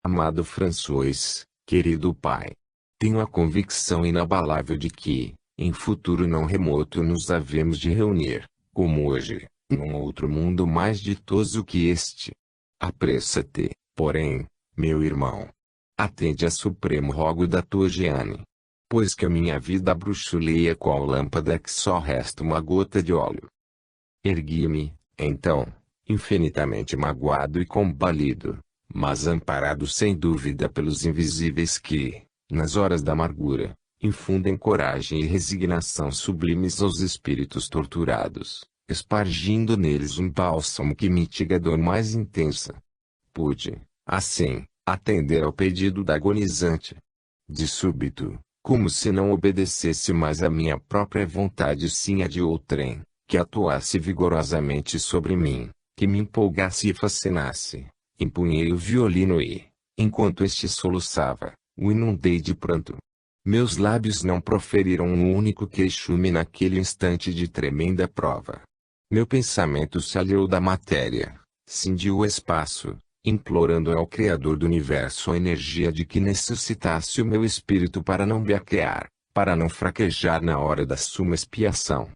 Amado François, querido pai. Tenho a convicção inabalável de que, em futuro não remoto nos havemos de reunir, como hoje, num outro mundo mais ditoso que este. Apressa-te, porém, meu irmão. Atende a supremo rogo da tua Jeane. Pois que a minha vida bruxuleia qual lâmpada que só resta uma gota de óleo. Ergui-me, então, infinitamente magoado e combalido, mas amparado sem dúvida pelos invisíveis que, nas horas da amargura, infundem coragem e resignação sublimes aos espíritos torturados, espargindo neles um bálsamo que mitiga a dor mais intensa. Pude, assim, atender ao pedido da agonizante. De súbito, como se não obedecesse mais à minha própria vontade sim a de outrem, que atuasse vigorosamente sobre mim, que me empolgasse e fascinasse, empunhei o violino e, enquanto este soluçava, o inundei de pranto. Meus lábios não proferiram um único queixume naquele instante de tremenda prova. Meu pensamento se aliou da matéria, cindiu o espaço, implorando ao Criador do Universo a energia de que necessitasse o meu espírito para não baquear, para não fraquejar na hora da suma expiação.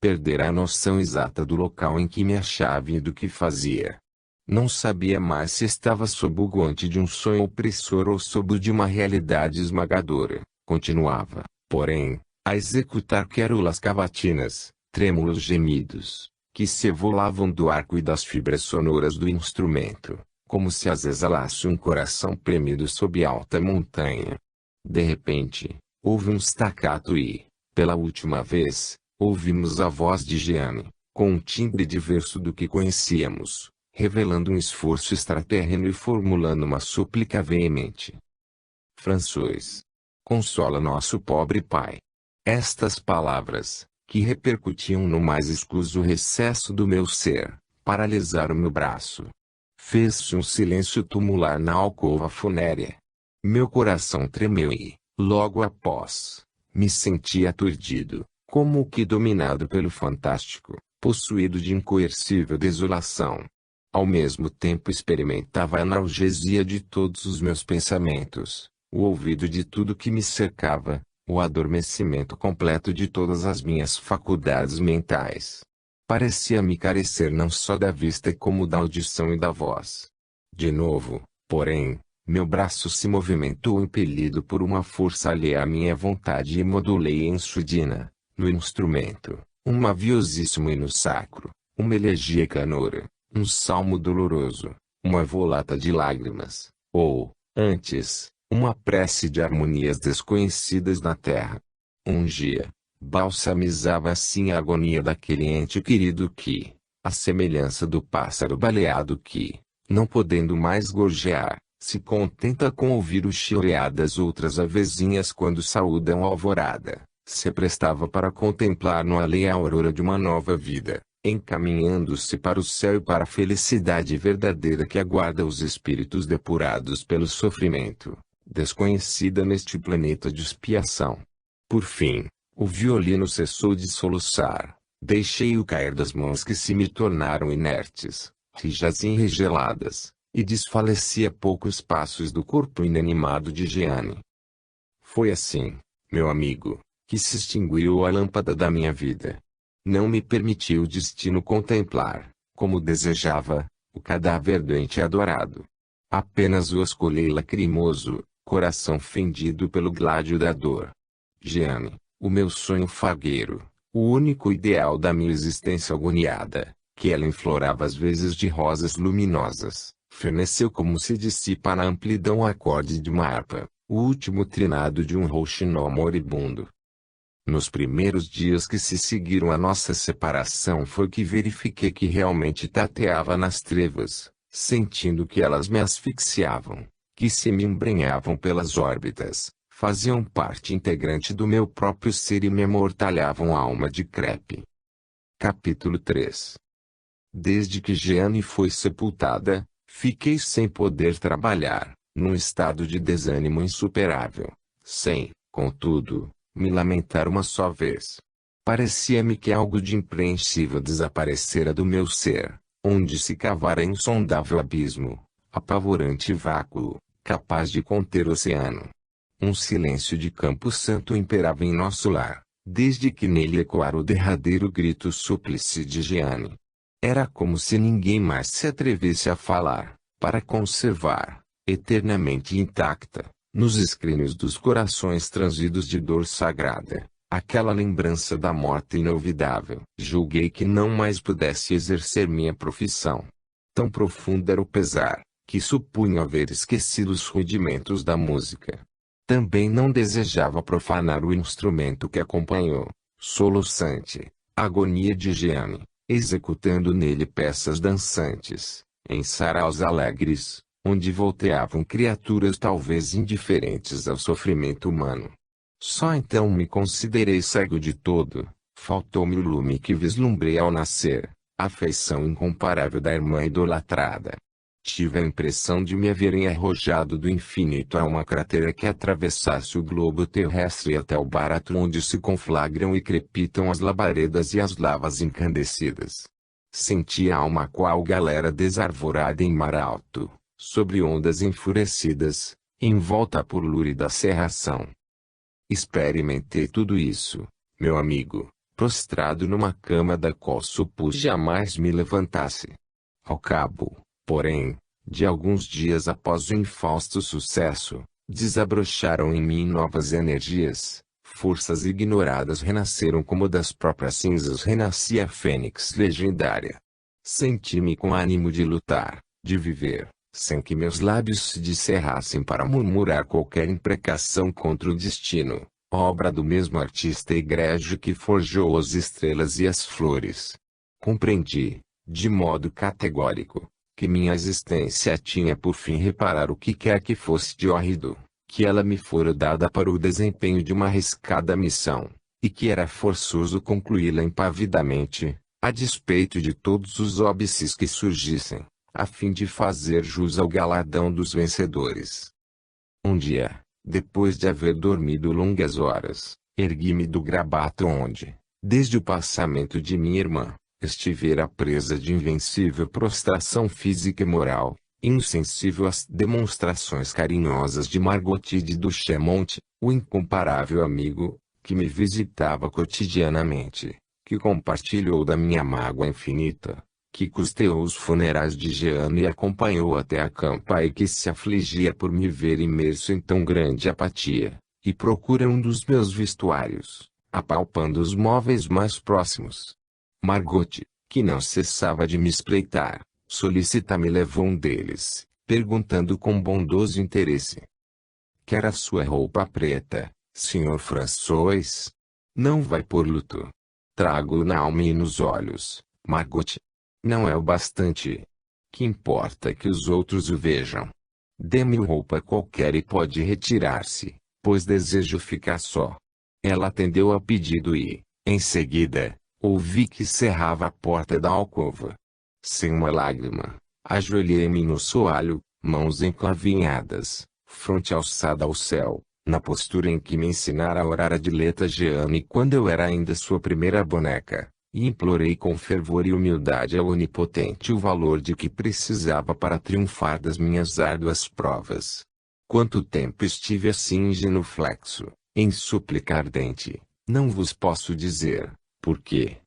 Perdera a noção exata do local em que me achava e do que fazia. Não sabia mais se estava sob o guante de um sonho opressor ou sob o de uma realidade esmagadora. Continuava, porém, a executar querulas cavatinas, trêmulos gemidos, que se evolavam do arco e das fibras sonoras do instrumento, como se as exalasse um coração premido sob alta montanha. De repente, houve um staccato e, pela última vez, ouvimos a voz de Jeane, com um timbre diverso do que conhecíamos, revelando um esforço extraterreno e formulando uma súplica veemente. François, consola nosso pobre pai. Estas palavras, que repercutiam no mais escuso recesso do meu ser, paralisaram meu braço. Fez-se um silêncio tumular na alcova funérea. Meu coração tremeu e, logo após, me senti aturdido, como que dominado pelo fantástico, possuído de incoercível desolação. Ao mesmo tempo experimentava a analgesia de todos os meus pensamentos, o ouvido de tudo que me cercava, o adormecimento completo de todas as minhas faculdades mentais. Parecia-me carecer não só da vista como da audição e da voz. De novo, porém, meu braço se movimentou impelido por uma força alheia à minha vontade e modulei em surdina, no instrumento, um maviosíssimo hino sacro, uma elegia canora, um salmo doloroso, uma volata de lágrimas, ou, antes, uma prece de harmonias desconhecidas na terra. Ungia, balsamizava assim a agonia daquele ente querido que, à semelhança do pássaro baleado que, não podendo mais gorjear, se contenta com ouvir o chilear das outras avezinhas quando saúdam a alvorada, se prestava para contemplar no além a aurora de uma nova vida, encaminhando-se para o céu e para a felicidade verdadeira que aguarda os espíritos depurados pelo sofrimento, desconhecida neste planeta de expiação. Por fim, o violino cessou de soluçar, deixei-o cair das mãos que se me tornaram inertes, rijas e enregeladas, e desfaleci a poucos passos do corpo inanimado de Jeane. Foi assim, meu amigo, que se extinguiu a lâmpada da minha vida. Não me permitiu o destino contemplar, como desejava, o cadáver doente e adorado. Apenas o escolhei lacrimoso, coração fendido pelo gládio da dor. Jeane, o meu sonho fagueiro, o único ideal da minha existência agoniada, que ela enflorava às vezes de rosas luminosas, feneceu como se dissipa na amplidão o acorde de uma harpa, o último trinado de um rouxinol moribundo. Nos primeiros dias que se seguiram à nossa separação foi que verifiquei que realmente tateava nas trevas, sentindo que elas me asfixiavam, que se me embrenhavam pelas órbitas, faziam parte integrante do meu próprio ser e me amortalhavam a alma de crepe. Capítulo 3. Desde que Jeane foi sepultada, fiquei sem poder trabalhar, num estado de desânimo insuperável, sem, contudo, me lamentar uma só vez. Parecia-me que algo de impreensível desaparecera do meu ser, onde se cavara insondável abismo, apavorante vácuo, capaz de conter o oceano. Um silêncio de Campo Santo imperava em nosso lar, desde que nele ecoara o derradeiro grito súplice de Jeane. Era como se ninguém mais se atrevesse a falar, para conservar, eternamente intacta, nos escrínios dos corações transidos de dor sagrada, aquela lembrança da morte inolvidável. Julguei que não mais pudesse exercer minha profissão. Tão profundo era o pesar, que supunha haver esquecido os rudimentos da música. Também não desejava profanar o instrumento que acompanhou, soluçante, a agonia de Jeane, executando nele peças dançantes, em saraus alegres, onde volteavam criaturas talvez indiferentes ao sofrimento humano. Só então me considerei cego de todo, faltou-me o lume que vislumbrei ao nascer, a afeição incomparável da irmã idolatrada. Tive a impressão de me haverem arrojado do infinito a uma cratera que atravessasse o globo terrestre até o barato onde se conflagram e crepitam as labaredas e as lavas incandescidas. Senti a alma qual galera desarvorada em mar alto, sobre ondas enfurecidas, envolta por lúrida cerração. Experimentei tudo isso, meu amigo, prostrado numa cama da qual supus jamais me levantasse. Ao cabo, porém, de alguns dias após o infausto sucesso, desabrocharam em mim novas energias, forças ignoradas renasceram como das próprias cinzas renascia a fênix legendária. Senti-me com ânimo de lutar, de viver, sem que meus lábios se descerrassem para murmurar qualquer imprecação contra o destino, obra do mesmo artista egrégio que forjou as estrelas e as flores. Compreendi, de modo categórico, que minha existência tinha por fim reparar o que quer que fosse de horrido, que ela me fora dada para o desempenho de uma arriscada missão, e que era forçoso concluí-la impavidamente, a despeito de todos os óbices que surgissem, a fim de fazer jus ao galardão dos vencedores. Um dia, depois de haver dormido longas horas, ergui-me do grabato onde, desde o passamento de minha irmã, estivera presa de invencível prostração física e moral, insensível às demonstrações carinhosas de Margot e de Duchamont, o incomparável amigo, que me visitava cotidianamente, que compartilhou da minha mágoa infinita, que custeou os funerais de Jeane e acompanhou até a campa e que se afligia por me ver imerso em tão grande apatia, e procura um dos meus vestuários, apalpando os móveis mais próximos. Margot, que não cessava de me espreitar, solicita-me levou um deles, perguntando com bondoso interesse: quer a sua roupa preta, Sr. François? Não vai por luto. Trago-o na alma e nos olhos, Margot. Não é o bastante. Que importa que os outros o vejam? Dê-me roupa qualquer e pode retirar-se, pois desejo ficar só. Ela atendeu ao pedido e, em seguida, ouvi que cerrava a porta da alcova. Sem uma lágrima, ajoelhei-me no soalho, mãos enclavinhadas, fronte alçada ao céu, na postura em que me ensinara a orar a dileta Jeane quando eu era ainda sua primeira boneca, e implorei com fervor e humildade ao Onipotente o valor de que precisava para triunfar das minhas árduas provas. Quanto tempo estive assim genuflexo, em súplica ardente, não vos posso dizer, porque,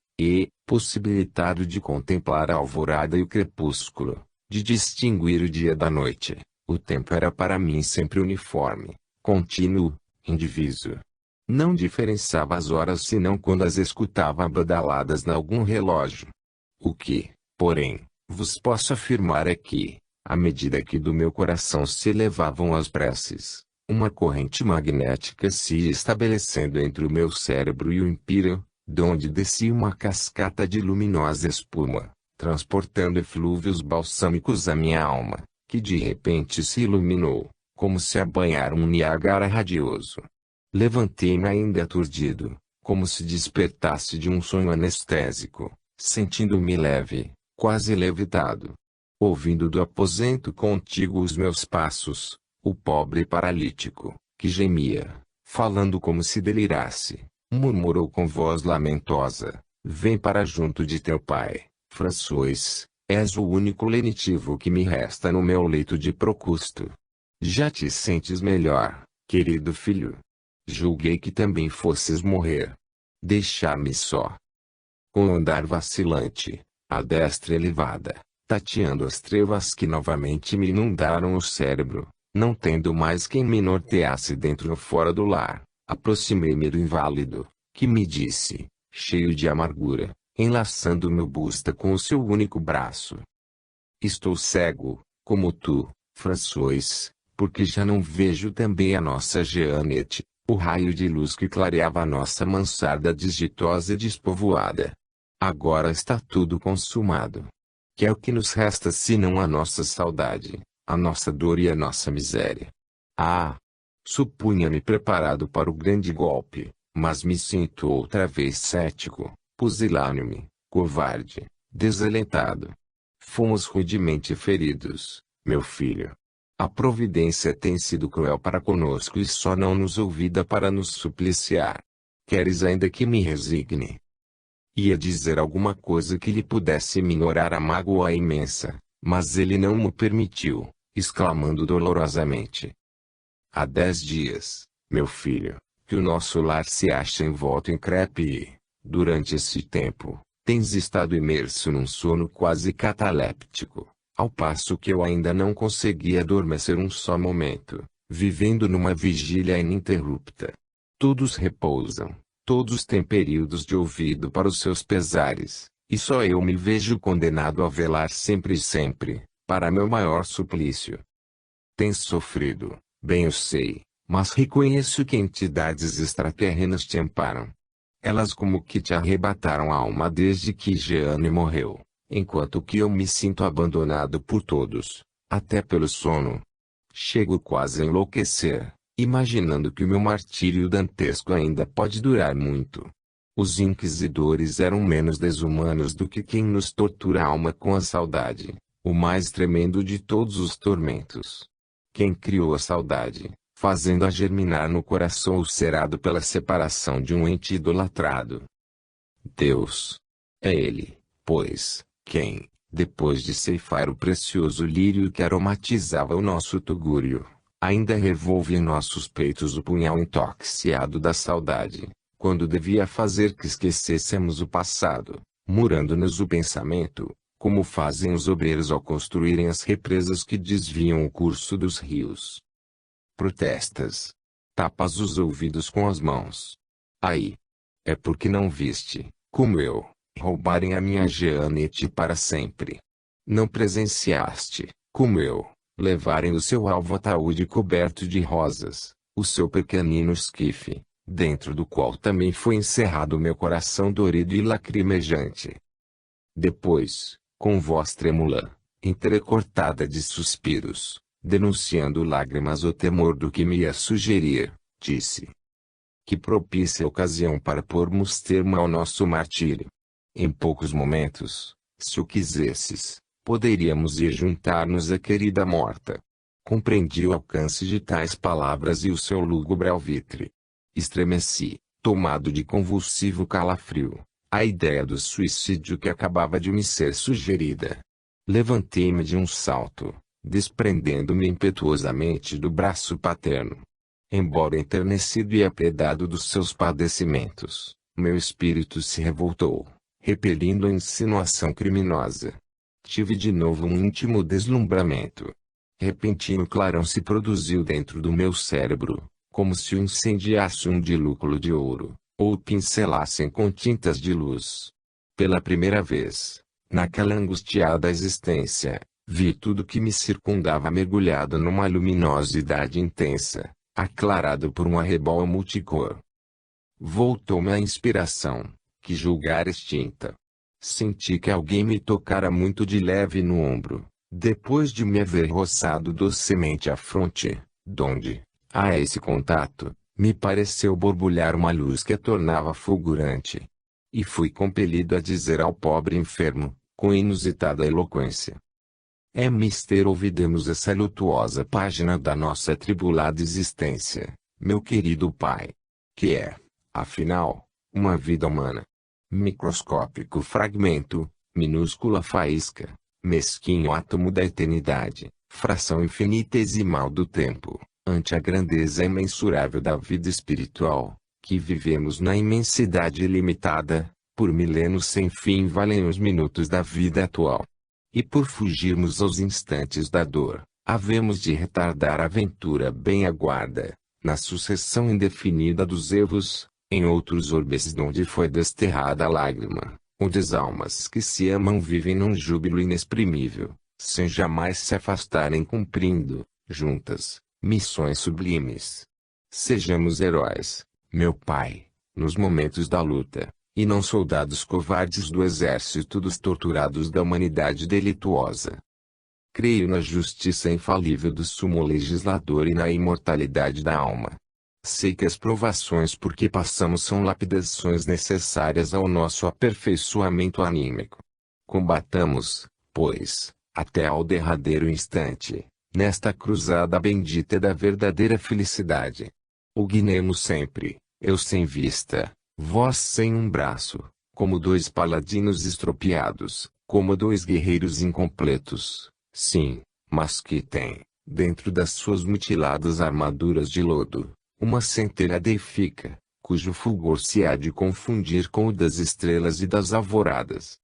possibilitado de contemplar a alvorada e o crepúsculo, de distinguir o dia da noite, o tempo era para mim sempre uniforme, contínuo, indiviso. Não diferenciava as horas senão quando as escutava badaladas em algum relógio. O que, porém, vos posso afirmar é que, à medida que do meu coração se elevavam as preces, uma corrente magnética se ia estabelecendo entre o meu cérebro e o empíreo, donde descia uma cascata de luminosa espuma, transportando eflúvios balsâmicos à minha alma, que de repente se iluminou, como se a banhar um Niágara radioso. Levantei-me ainda aturdido, como se despertasse de um sonho anestésico, sentindo-me leve, quase levitado. Ouvindo do aposento contíguo os meus passos, o pobre paralítico, que gemia, falando como se delirasse, murmurou com voz lamentosa: vem para junto de teu pai, François, és o único lenitivo que me resta no meu leito de Procusto. Já te sentes melhor, querido filho? Julguei que também fosses morrer. Deixar-me só. Com o andar vacilante, a destra elevada, tateando as trevas que novamente me inundaram o cérebro, não tendo mais quem me norteasse dentro ou fora do lar, aproximei-me do inválido, que me disse, cheio de amargura, enlaçando meu busta com o seu único braço: estou cego, como tu, François, porque já não vejo também a nossa Jeanette, o raio de luz que clareava a nossa mansarda desditosa e despovoada. Agora está tudo consumado. Que é o que nos resta senão a nossa saudade, a nossa dor e a nossa miséria? Ah! Supunha-me preparado para o grande golpe, mas me sinto outra vez cético, pusilânime, covarde, desalentado. Fomos rudemente feridos, meu filho. A providência tem sido cruel para conosco e só não nos ouvida para nos supliciar. Queres ainda que me resigne? Ia dizer alguma coisa que lhe pudesse minorar a mágoa imensa, mas ele não mo permitiu, exclamando dolorosamente: há 10 dias, meu filho, que o nosso lar se acha envolto em crepe e, durante esse tempo, tens estado imerso num sono quase cataléptico, ao passo que eu ainda não conseguia adormecer um só momento, vivendo numa vigília ininterrupta. Todos repousam, todos têm períodos de ouvido para os seus pesares, e só eu me vejo condenado a velar sempre e sempre, para meu maior suplício. Tens sofrido, bem eu sei, mas reconheço que entidades extraterrenas te amparam. Elas como que te arrebataram a alma desde que Jeanne morreu, enquanto que eu me sinto abandonado por todos, até pelo sono. Chego quase a enlouquecer, imaginando que o meu martírio dantesco ainda pode durar muito. Os inquisidores eram menos desumanos do que quem nos tortura a alma com a saudade, o mais tremendo de todos os tormentos. Quem criou a saudade, fazendo-a germinar no coração ulcerado pela separação de um ente idolatrado? Deus. É Ele, pois, quem, depois de ceifar o precioso lírio que aromatizava o nosso tugúrio, ainda revolve em nossos peitos o punhal intoxiado da saudade, quando devia fazer que esquecêssemos o passado, murando-nos o pensamento, como fazem os obreiros ao construírem as represas que desviam o curso dos rios. Protestas. Tapas os ouvidos com as mãos. Aí. É porque não viste, como eu, roubarem a minha Jeanette para sempre. Não presenciaste, como eu, levarem o seu alvo ataúde coberto de rosas, o seu pequenino esquife, dentro do qual também foi encerrado meu coração dorido e lacrimejante. Depois, com voz trêmula, entrecortada de suspiros, denunciando lágrimas o temor do que me ia sugerir, disse: que propícia ocasião para pormos termo ao nosso martírio. Em poucos momentos, se o quisesses, poderíamos ir juntar-nos à querida morta. Compreendi o alcance de tais palavras e o seu lúgubre alvitre. Estremeci, tomado de convulsivo calafrio, a ideia do suicídio que acabava de me ser sugerida. Levantei-me de um salto, desprendendo-me impetuosamente do braço paterno. Embora enternecido e apredado dos seus padecimentos, meu espírito se revoltou, repelindo a insinuação criminosa. Tive de novo um íntimo deslumbramento. Repentino clarão se produziu dentro do meu cérebro, como se o incendiasse um dilúculo de ouro, ou o pincelassem com tintas de luz. Pela primeira vez, naquela angustiada existência, vi tudo que me circundava mergulhado numa luminosidade intensa, aclarado por um arrebol multicor. Voltou-me a inspiração, que julgara extinta. Senti que alguém me tocara muito de leve no ombro, depois de me haver roçado docemente a fronte, donde, a esse contato, me pareceu borbulhar uma luz que a tornava fulgurante. E fui compelido a dizer ao pobre enfermo, com inusitada eloquência: é mister ouvidemos essa lutuosa página da nossa atribulada existência, meu querido pai. Que é, afinal, uma vida humana. Microscópico fragmento, minúscula faísca, mesquinho átomo da eternidade, fração infinitesimal do tempo, ante a grandeza imensurável da vida espiritual, que vivemos na imensidade ilimitada, por milênios sem fim valem os minutos da vida atual. E por fugirmos aos instantes da dor, havemos de retardar a aventura bem aguarda, na sucessão indefinida dos erros, em outros orbes donde foi desterrada a lágrima, onde as almas que se amam vivem num júbilo inexprimível, sem jamais se afastarem cumprindo, juntas, missões sublimes. Sejamos heróis, meu pai, nos momentos da luta, e não soldados covardes do exército dos torturados da humanidade delituosa. Creio na justiça infalível do sumo legislador e na imortalidade da alma. Sei que as provações por que passamos são lapidações necessárias ao nosso aperfeiçoamento anímico. Combatamos, pois, até ao derradeiro instante, nesta cruzada bendita da verdadeira felicidade. O guinemos sempre, eu sem vista, vós sem um braço, como dois paladinos estropiados, como dois guerreiros incompletos, sim, mas que têm, dentro das suas mutiladas armaduras de lodo, uma centelha deifica, cujo fulgor se há de confundir com o das estrelas e das alvoradas.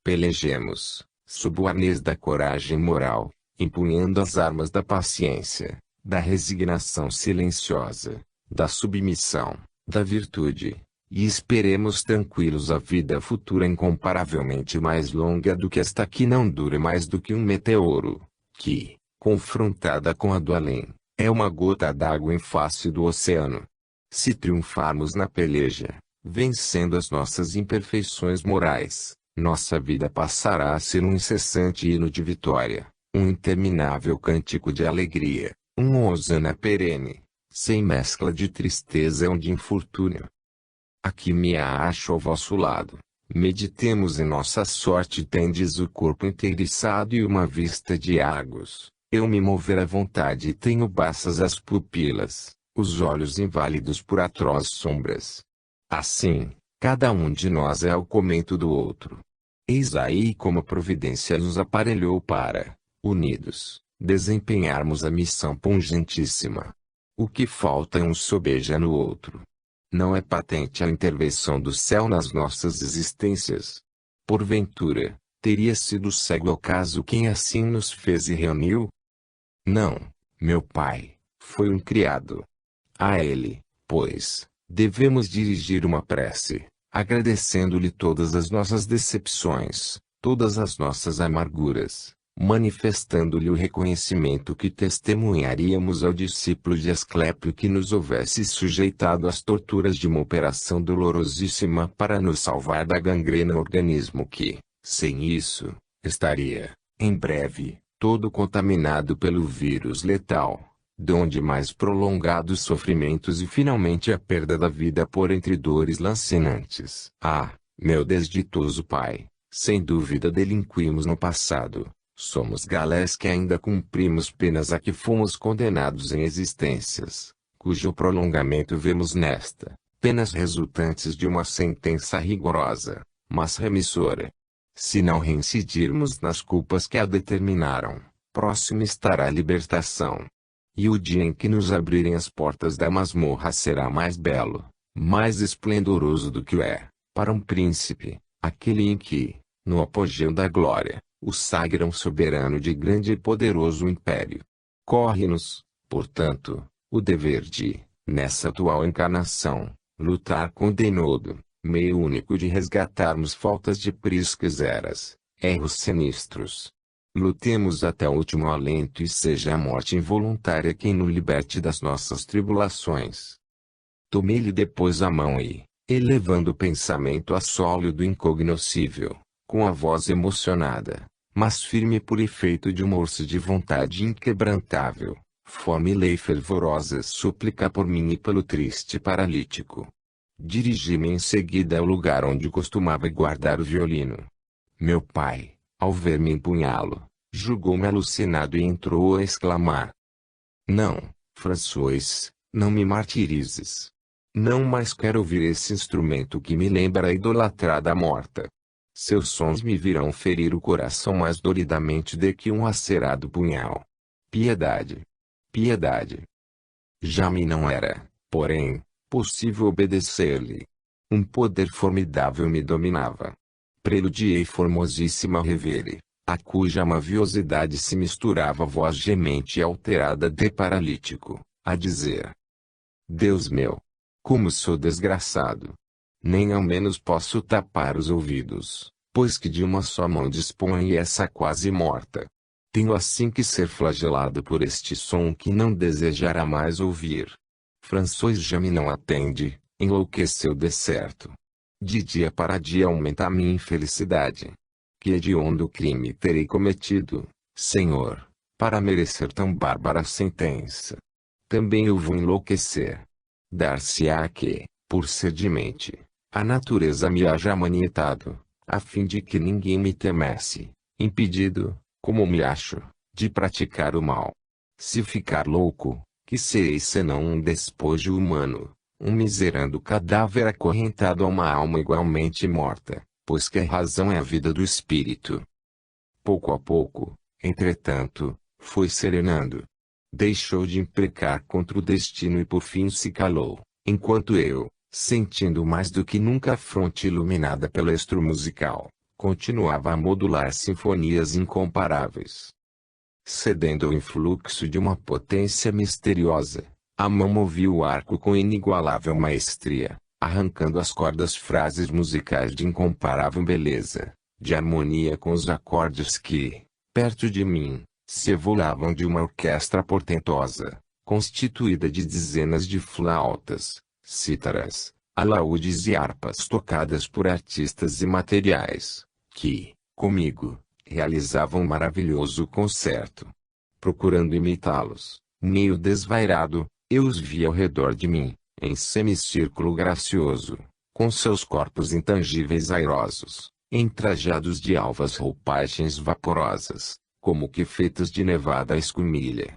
Pelejemos, sob o arnês da coragem moral, empunhando as armas da paciência, da resignação silenciosa, da submissão, da virtude, e esperemos tranquilos a vida futura incomparavelmente mais longa do que esta que não dura mais do que um meteoro, que, confrontada com a do além, é uma gota d'água em face do oceano. Se triunfarmos na peleja, vencendo as nossas imperfeições morais, nossa vida passará a ser um incessante hino de vitória, um interminável cântico de alegria, um hosana perene, sem mescla de tristeza ou de infortúnio. Aqui me acho ao vosso lado, meditemos em nossa sorte. Tendes o corpo inteiriçado e uma vista de águas. Eu me mover à vontade e tenho baças as pupilas, os olhos inválidos por atrozes sombras. Assim, cada um de nós é o comento do outro. Eis aí como a providência nos aparelhou para, unidos, desempenharmos a missão pungentíssima. O que falta um sobeja no outro. Não é patente a intervenção do céu nas nossas existências? Porventura, teria sido cego ao caso quem assim nos fez e reuniu? Não, meu pai, foi um criado. A ele, pois, devemos dirigir uma prece, agradecendo-lhe todas as nossas decepções, todas as nossas amarguras, manifestando-lhe o reconhecimento que testemunharíamos ao discípulo de Asclépio que nos houvesse sujeitado às torturas de uma operação dolorosíssima para nos salvar da gangrena organismo que, sem isso, estaria, em breve, todo contaminado pelo vírus letal, donde mais prolongados sofrimentos e finalmente a perda da vida por entre dores lancinantes. Ah, meu desditoso pai, sem dúvida delinquimos no passado. Somos galés que ainda cumprimos penas a que fomos condenados em existências, cujo prolongamento vemos nesta, penas resultantes de uma sentença rigorosa, mas remissora. Se não reincidirmos nas culpas que a determinaram, próximo estará a libertação. E o dia em que nos abrirem as portas da masmorra será mais belo, mais esplendoroso do que o é, para um príncipe, aquele em que, no apogeu da glória, o sagram soberano de grande e poderoso império. Corre-nos, portanto, o dever de, nessa atual encarnação, lutar com o denodo, meio único de resgatarmos faltas de priscas eras, erros sinistros. Lutemos até o último alento e seja a morte involuntária quem nos liberte das nossas tribulações. Tomei-lhe depois a mão e, elevando o pensamento a solo do incognoscível, com a voz emocionada, mas firme por efeito de uma força de vontade inquebrantável, formulei fervorosa súplica por mim e pelo triste paralítico. Dirigi-me em seguida ao lugar onde costumava guardar o violino. Meu pai, ao ver-me empunhá-lo, julgou-me alucinado e entrou a exclamar: Não, François, não me martirizes. Não mais quero ouvir esse instrumento que me lembra a idolatrada morta. Seus sons me virão ferir o coração mais doridamente do que um acerado punhal. Piedade. Piedade. Já-me não era, porém, possível obedecer-lhe. Um poder formidável me dominava. Preludiei formosíssima Reverie, a cuja maviosidade se misturava à voz gemente e alterada de paralítico, a dizer: Deus meu! Como sou desgraçado! Nem ao menos posso tapar os ouvidos, pois que de uma só mão disponho e essa quase morta. Tenho assim que ser flagelado por este som que não desejará mais ouvir. François já me não atende, enlouqueceu de certo. De dia para dia aumenta a minha infelicidade. Que hediondo crime terei cometido, Senhor, para merecer tão bárbara sentença? Também eu vou enlouquecer. Dar-se-á que, por ser demente, a natureza me haja manietado, a fim de que ninguém me temesse, impedido, como me acho, de praticar o mal. Se ficar louco, que serei senão um despojo humano, um miserando cadáver acorrentado a uma alma igualmente morta, pois que a razão é a vida do espírito. Pouco a pouco, entretanto, foi serenando. Deixou de imprecar contra o destino e por fim se calou, enquanto eu, sentindo mais do que nunca a fronte iluminada pelo estro musical, continuava a modular sinfonias incomparáveis. Cedendo ao influxo de uma potência misteriosa, a mão movia o arco com inigualável maestria, arrancando as cordas frases musicais de incomparável beleza, de harmonia com os acordes que, perto de mim, se evolavam de uma orquestra portentosa, constituída de dezenas de flautas, cítaras, alaúdes e harpas tocadas por artistas imateriais, que, comigo, realizavam um maravilhoso concerto. Procurando imitá-los, meio desvairado, eu os via ao redor de mim, em semicírculo gracioso, com seus corpos intangíveis airosos, entrajados de alvas roupagens vaporosas, como que feitos de nevada escumilha.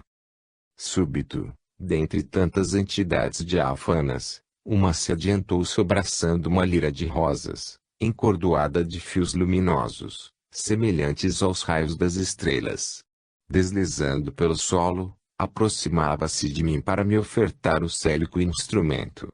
Súbito, dentre tantas entidades diáfanas, uma se adiantou sobraçando uma lira de rosas, encordoada de fios luminosos, semelhantes aos raios das estrelas. Deslizando pelo solo, aproximava-se de mim para me ofertar o célico instrumento.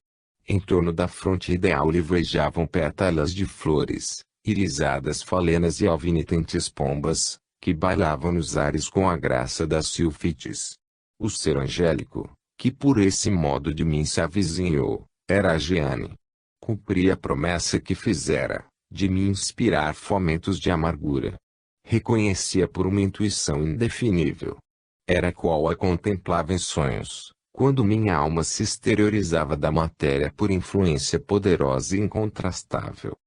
Em torno da fronte ideal livrejavam pétalas de flores, irisadas falenas e alvinitentes pombas, que bailavam nos ares com a graça das silfites. O ser angélico, que por esse modo de mim se avizinhou, era a Jeanne. Cumpria a promessa que fizera, de me inspirar fomentos de amargura. Reconhecia por uma intuição indefinível. Era qual a contemplava em sonhos, quando minha alma se exteriorizava da matéria por influência poderosa e incontrastável.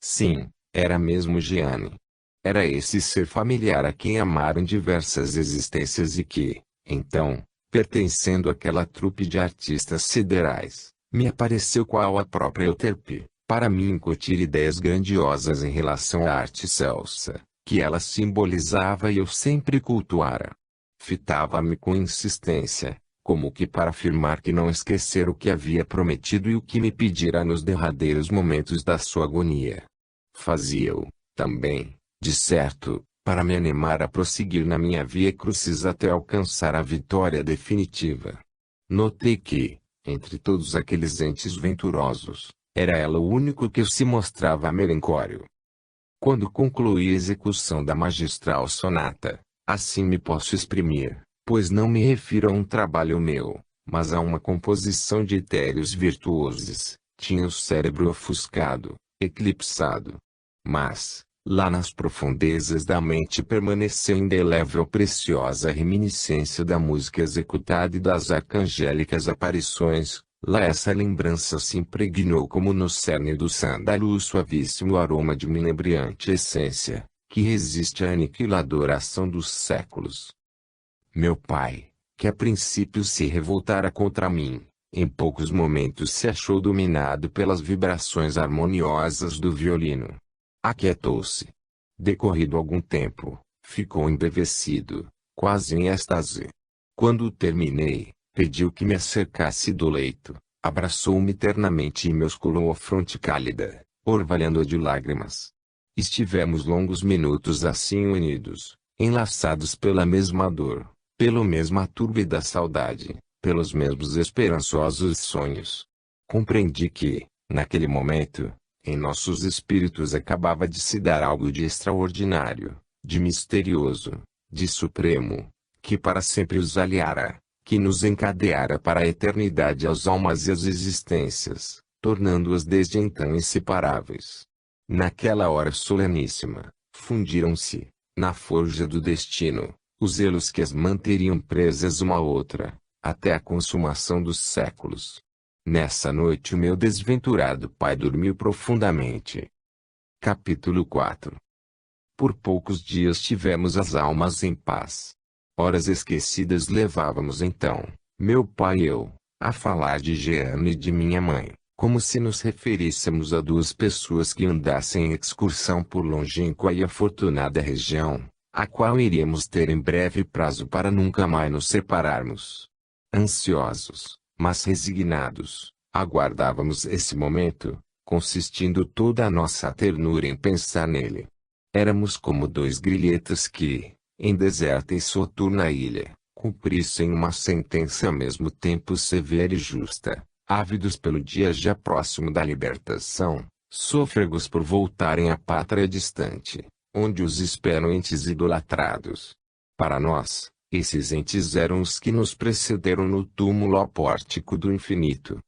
Sim, era mesmo Jeanne. Era esse ser familiar a quem amaram diversas existências e que, então, pertencendo àquela trupe de artistas siderais, me apareceu qual a própria Euterpe, para me incutir ideias grandiosas em relação à arte excelsa, que ela simbolizava e eu sempre cultuara. Fitava-me com insistência, como que para afirmar que não esquecera o que havia prometido e o que me pedira nos derradeiros momentos da sua agonia. Fazia-o, também, de certo, para me animar a prosseguir na minha via crucis até alcançar a vitória definitiva. Notei que, entre todos aqueles entes venturosos, era ela o único que se mostrava melancólico. Quando concluí a execução da magistral sonata, assim me posso exprimir, pois não me refiro a um trabalho meu, mas a uma composição de etéreos virtuosos, tinha o cérebro ofuscado, eclipsado. Mas, lá nas profundezas da mente permaneceu indelével preciosa reminiscência da música executada e das arcangélicas aparições. Lá essa lembrança se impregnou como no cerne do sândalo o suavíssimo aroma de uma inebriante essência, que resiste à aniquiladora ação dos séculos. Meu pai, que a princípio se revoltara contra mim, em poucos momentos se achou dominado pelas vibrações harmoniosas do violino. Aquietou-se. Decorrido algum tempo, ficou embevecido, quase em êxtase. Quando terminei, pediu que me acercasse do leito, abraçou-me ternamente e me osculou a fronte cálida, orvalhando-a de lágrimas. Estivemos longos minutos assim unidos, enlaçados pela mesma dor, pelo mesma túrbida saudade, pelos mesmos esperançosos sonhos. Compreendi que, naquele momento, em nossos espíritos acabava de se dar algo de extraordinário, de misterioso, de supremo, que para sempre os aliara, que nos encadeara para a eternidade as almas e as existências, tornando-as desde então inseparáveis. Naquela hora soleníssima, fundiram-se, na forja do destino, os elos que as manteriam presas uma à outra, até a consumação dos séculos. Nessa noite o meu desventurado pai dormiu profundamente. Capítulo 4. Por poucos dias tivemos as almas em paz. Horas esquecidas levávamos então, meu pai e eu, a falar de Jeane e de minha mãe, como se nos referíssemos a duas pessoas que andassem em excursão por longínqua e afortunada região, a qual iríamos ter em breve prazo para nunca mais nos separarmos. Ansiosos, mas resignados, aguardávamos esse momento, consistindo toda a nossa ternura em pensar nele. Éramos como dois grilhetas que, em deserta e soturna ilha, cumprissem uma sentença ao mesmo tempo severa e justa, ávidos pelo dia já próximo da libertação, sôfregos por voltarem à pátria distante, onde os esperam entes idolatrados. Para nós, esses entes eram os que nos precederam no túmulo ao pórtico do infinito.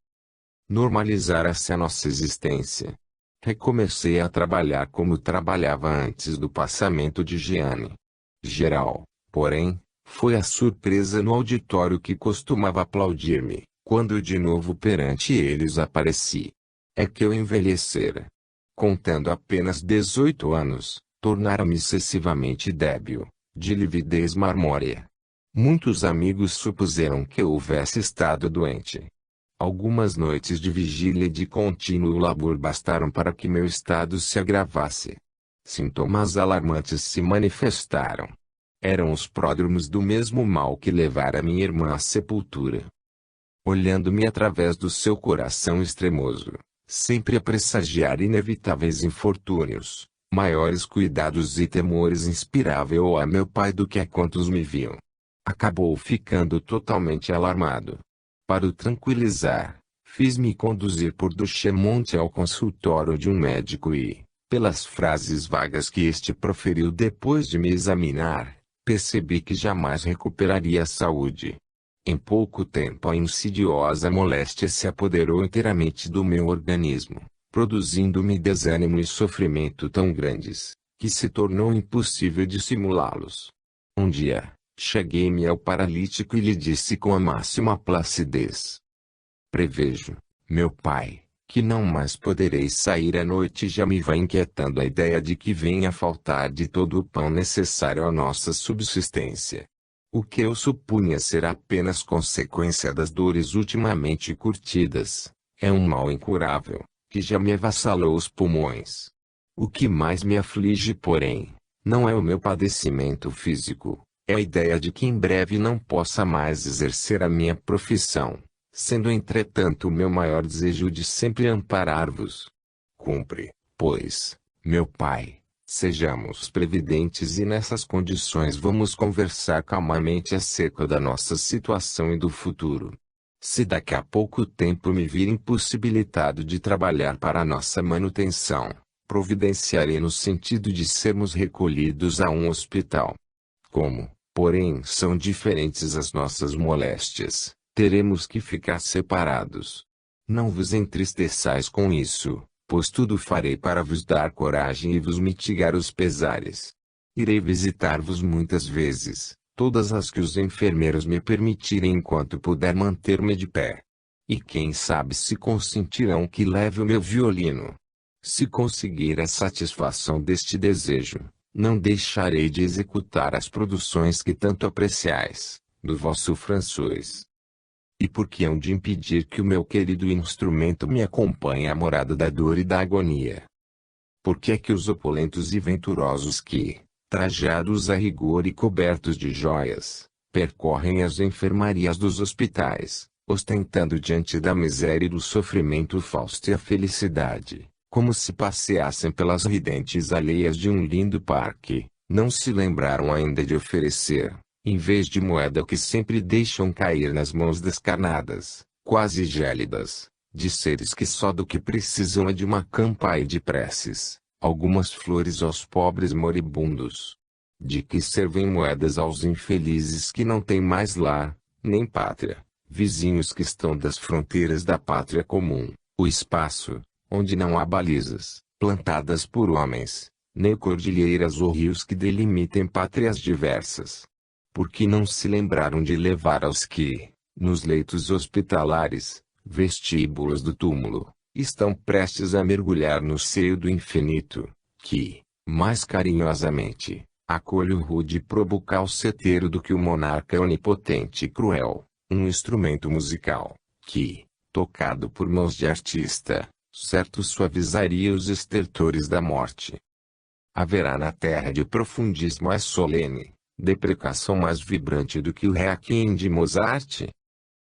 Normalizara-se a nossa existência. Recomecei a trabalhar como trabalhava antes do passamento de Jeane. Geral, porém, foi a surpresa no auditório que costumava aplaudir-me, quando de novo perante eles apareci. É que eu envelhecera. Contando apenas 18 anos, tornara-me excessivamente débil, de lividez marmórea. Muitos amigos supuseram que eu houvesse estado doente. Algumas noites de vigília e de contínuo labor bastaram para que meu estado se agravasse. Sintomas alarmantes se manifestaram. Eram os pródromos do mesmo mal que levara minha irmã à sepultura. Olhando-me através do seu coração extremoso, sempre a pressagiar inevitáveis infortúnios, maiores cuidados e temores inspirava eu a meu pai do que a quantos me viam. Acabou ficando totalmente alarmado. Para o tranquilizar, fiz-me conduzir por Duchemonte ao consultório de um médico e, pelas frases vagas que este proferiu depois de me examinar, percebi que jamais recuperaria a saúde. Em pouco tempo a insidiosa moléstia se apoderou inteiramente do meu organismo, produzindo-me desânimo e sofrimento tão grandes, que se tornou impossível dissimulá-los. Um dia, cheguei-me ao paralítico e lhe disse com a máxima placidez: prevejo, meu pai, que não mais poderei sair à noite e já me vai inquietando a ideia de que venha a faltar de todo o pão necessário à nossa subsistência. O que eu supunha ser apenas consequência das dores ultimamente curtidas, é um mal incurável, que já me avassalou os pulmões. O que mais me aflige, porém, não é o meu padecimento físico, é a ideia de que em breve não possa mais exercer a minha profissão, sendo entretanto o meu maior desejo de sempre amparar-vos. Cumpre, pois, meu pai, sejamos previdentes e nessas condições vamos conversar calmamente acerca da nossa situação e do futuro. Se daqui a pouco tempo me vir impossibilitado de trabalhar para a nossa manutenção, providenciarei no sentido de sermos recolhidos a um hospital. Como, porém, são diferentes as nossas moléstias, teremos que ficar separados. Não vos entristeçais com isso, pois tudo farei para vos dar coragem e vos mitigar os pesares. Irei visitar-vos muitas vezes, todas as que os enfermeiros me permitirem enquanto puder manter-me de pé. E quem sabe se consentirão que leve o meu violino. Se conseguir a satisfação deste desejo, não deixarei de executar as produções que tanto apreciais, do vosso François. E por que hão de impedir que o meu querido instrumento me acompanhe à morada da dor e da agonia? Por que é que os opulentos e venturosos que, trajados a rigor e cobertos de joias, percorrem as enfermarias dos hospitais, ostentando diante da miséria e do sofrimento o fausto e a felicidade, como se passeassem pelas ridentes alleias de um lindo parque, não se lembraram ainda de oferecer, em vez de moeda que sempre deixam cair nas mãos descarnadas, quase gélidas, de seres que só do que precisam é de uma campanha de preces, algumas flores aos pobres moribundos. De que servem moedas aos infelizes que não têm mais lar, nem pátria, vizinhos que estão das fronteiras da pátria comum, o espaço, onde não há balizas, plantadas por homens, nem cordilheiras ou rios que delimitem pátrias diversas. Porque não se lembraram de levar aos que, nos leitos hospitalares, vestíbulos do túmulo, estão prestes a mergulhar no seio do infinito, que, mais carinhosamente, acolhe o rude probucal ceteiro do que o monarca onipotente e cruel, um instrumento musical, que, tocado por mãos de artista, certo suavizaria os estertores da morte. Haverá na terra de profundismo mais solene, deprecação mais vibrante do que o Requiem de Mozart?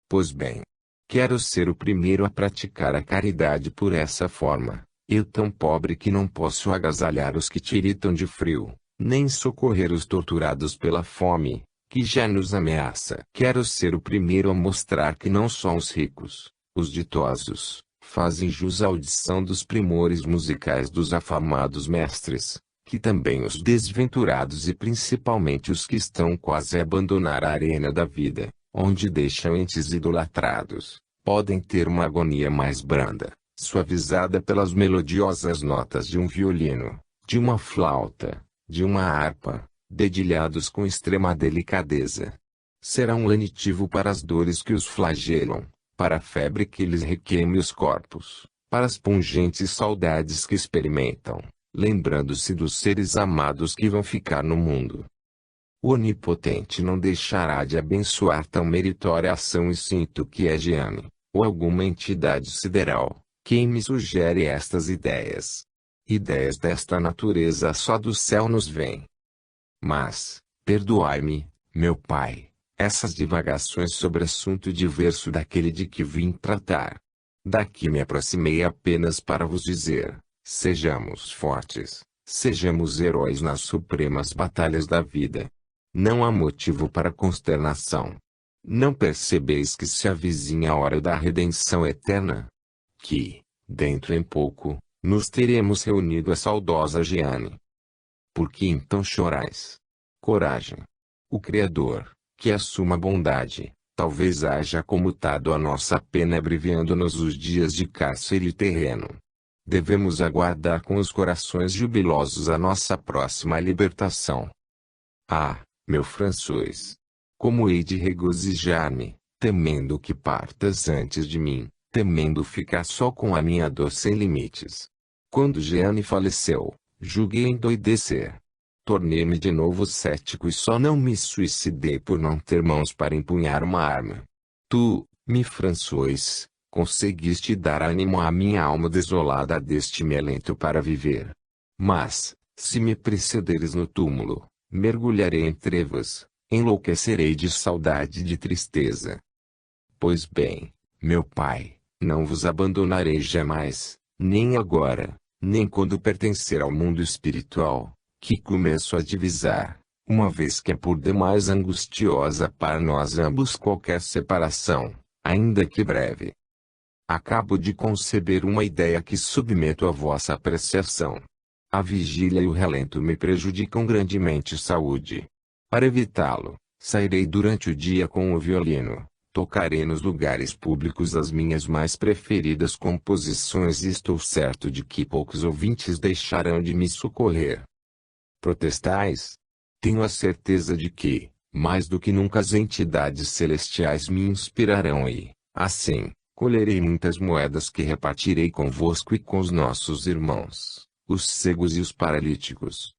Pois bem, quero ser o primeiro a praticar a caridade por essa forma, eu tão pobre que não posso agasalhar os que tiritam de frio, nem socorrer os torturados pela fome, que já nos ameaça. Quero ser o primeiro a mostrar que não só os ricos, os ditosos, fazem jus à audição dos primores musicais dos afamados mestres, que também os desventurados e principalmente os que estão quase a abandonar a arena da vida, onde deixam entes idolatrados, podem ter uma agonia mais branda, suavizada pelas melodiosas notas de um violino, de uma flauta, de uma harpa, dedilhados com extrema delicadeza. Será um lenitivo para as dores que os flagelam, para a febre que lhes requeime os corpos, para as pungentes saudades que experimentam, lembrando-se dos seres amados que vão ficar no mundo. O Onipotente não deixará de abençoar tão meritória ação e sinto que é Gianni, ou alguma entidade sideral, quem me sugere estas ideias. Ideias desta natureza só do céu nos vêm. Mas, perdoai-me, meu pai, essas divagações sobre assunto diverso daquele de que vim tratar. Daqui me aproximei apenas para vos dizer, sejamos fortes, sejamos heróis nas supremas batalhas da vida. Não há motivo para consternação. Não percebeis que se avizinha a hora da redenção eterna? Que, dentro em pouco, nos teremos reunido a saudosa Gianni. Por que então chorais? Coragem. O Criador, que assuma a bondade, talvez haja comutado a nossa pena abreviando-nos os dias de cárcere terreno. Devemos aguardar com os corações jubilosos a nossa próxima libertação. Ah, meu François! Como hei de regozijar-me, temendo que partas antes de mim, temendo ficar só com a minha dor sem limites. Quando Gianni faleceu, julguei endoidecer. Tornei-me de novo cético e só não me suicidei por não ter mãos para empunhar uma arma. Tu, mi François, conseguiste dar ânimo à minha alma desolada deste-me alento para viver. Mas, se me precederes no túmulo, mergulharei em trevas, enlouquecerei de saudade e de tristeza. Pois bem, meu pai, não vos abandonarei jamais, nem agora, nem quando pertencer ao mundo espiritual, que começo a divisar, uma vez que é por demais angustiosa para nós ambos qualquer separação, ainda que breve. Acabo de conceber uma ideia que submeto à vossa apreciação. A vigília e o relento me prejudicam grandemente saúde. Para evitá-lo, sairei durante o dia com o violino, tocarei nos lugares públicos as minhas mais preferidas composições e estou certo de que poucos ouvintes deixarão de me socorrer. Protestais? Tenho a certeza de que, mais do que nunca as entidades celestiais me inspirarão e, assim, colherei muitas moedas que repartirei convosco e com os nossos irmãos, os cegos e os paralíticos.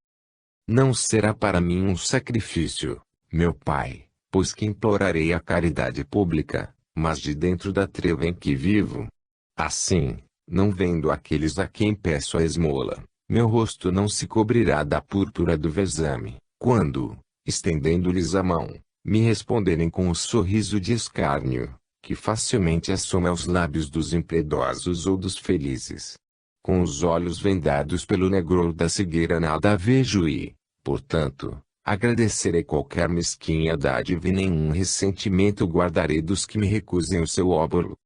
Não será para mim um sacrifício, meu pai, pois que implorarei a caridade pública, mas de dentro da treva em que vivo. Assim, não vendo aqueles a quem peço a esmola, meu rosto não se cobrirá da púrpura do vexame, quando, estendendo-lhes a mão, me responderem com o sorriso de escárnio, que facilmente assoma aos lábios dos impiedosos ou dos felizes. Com os olhos vendados pelo negror da cegueira nada vejo e, portanto, Agradecerei qualquer mesquinha dádiva e nenhum ressentimento guardarei dos que me recusem o seu óbolo.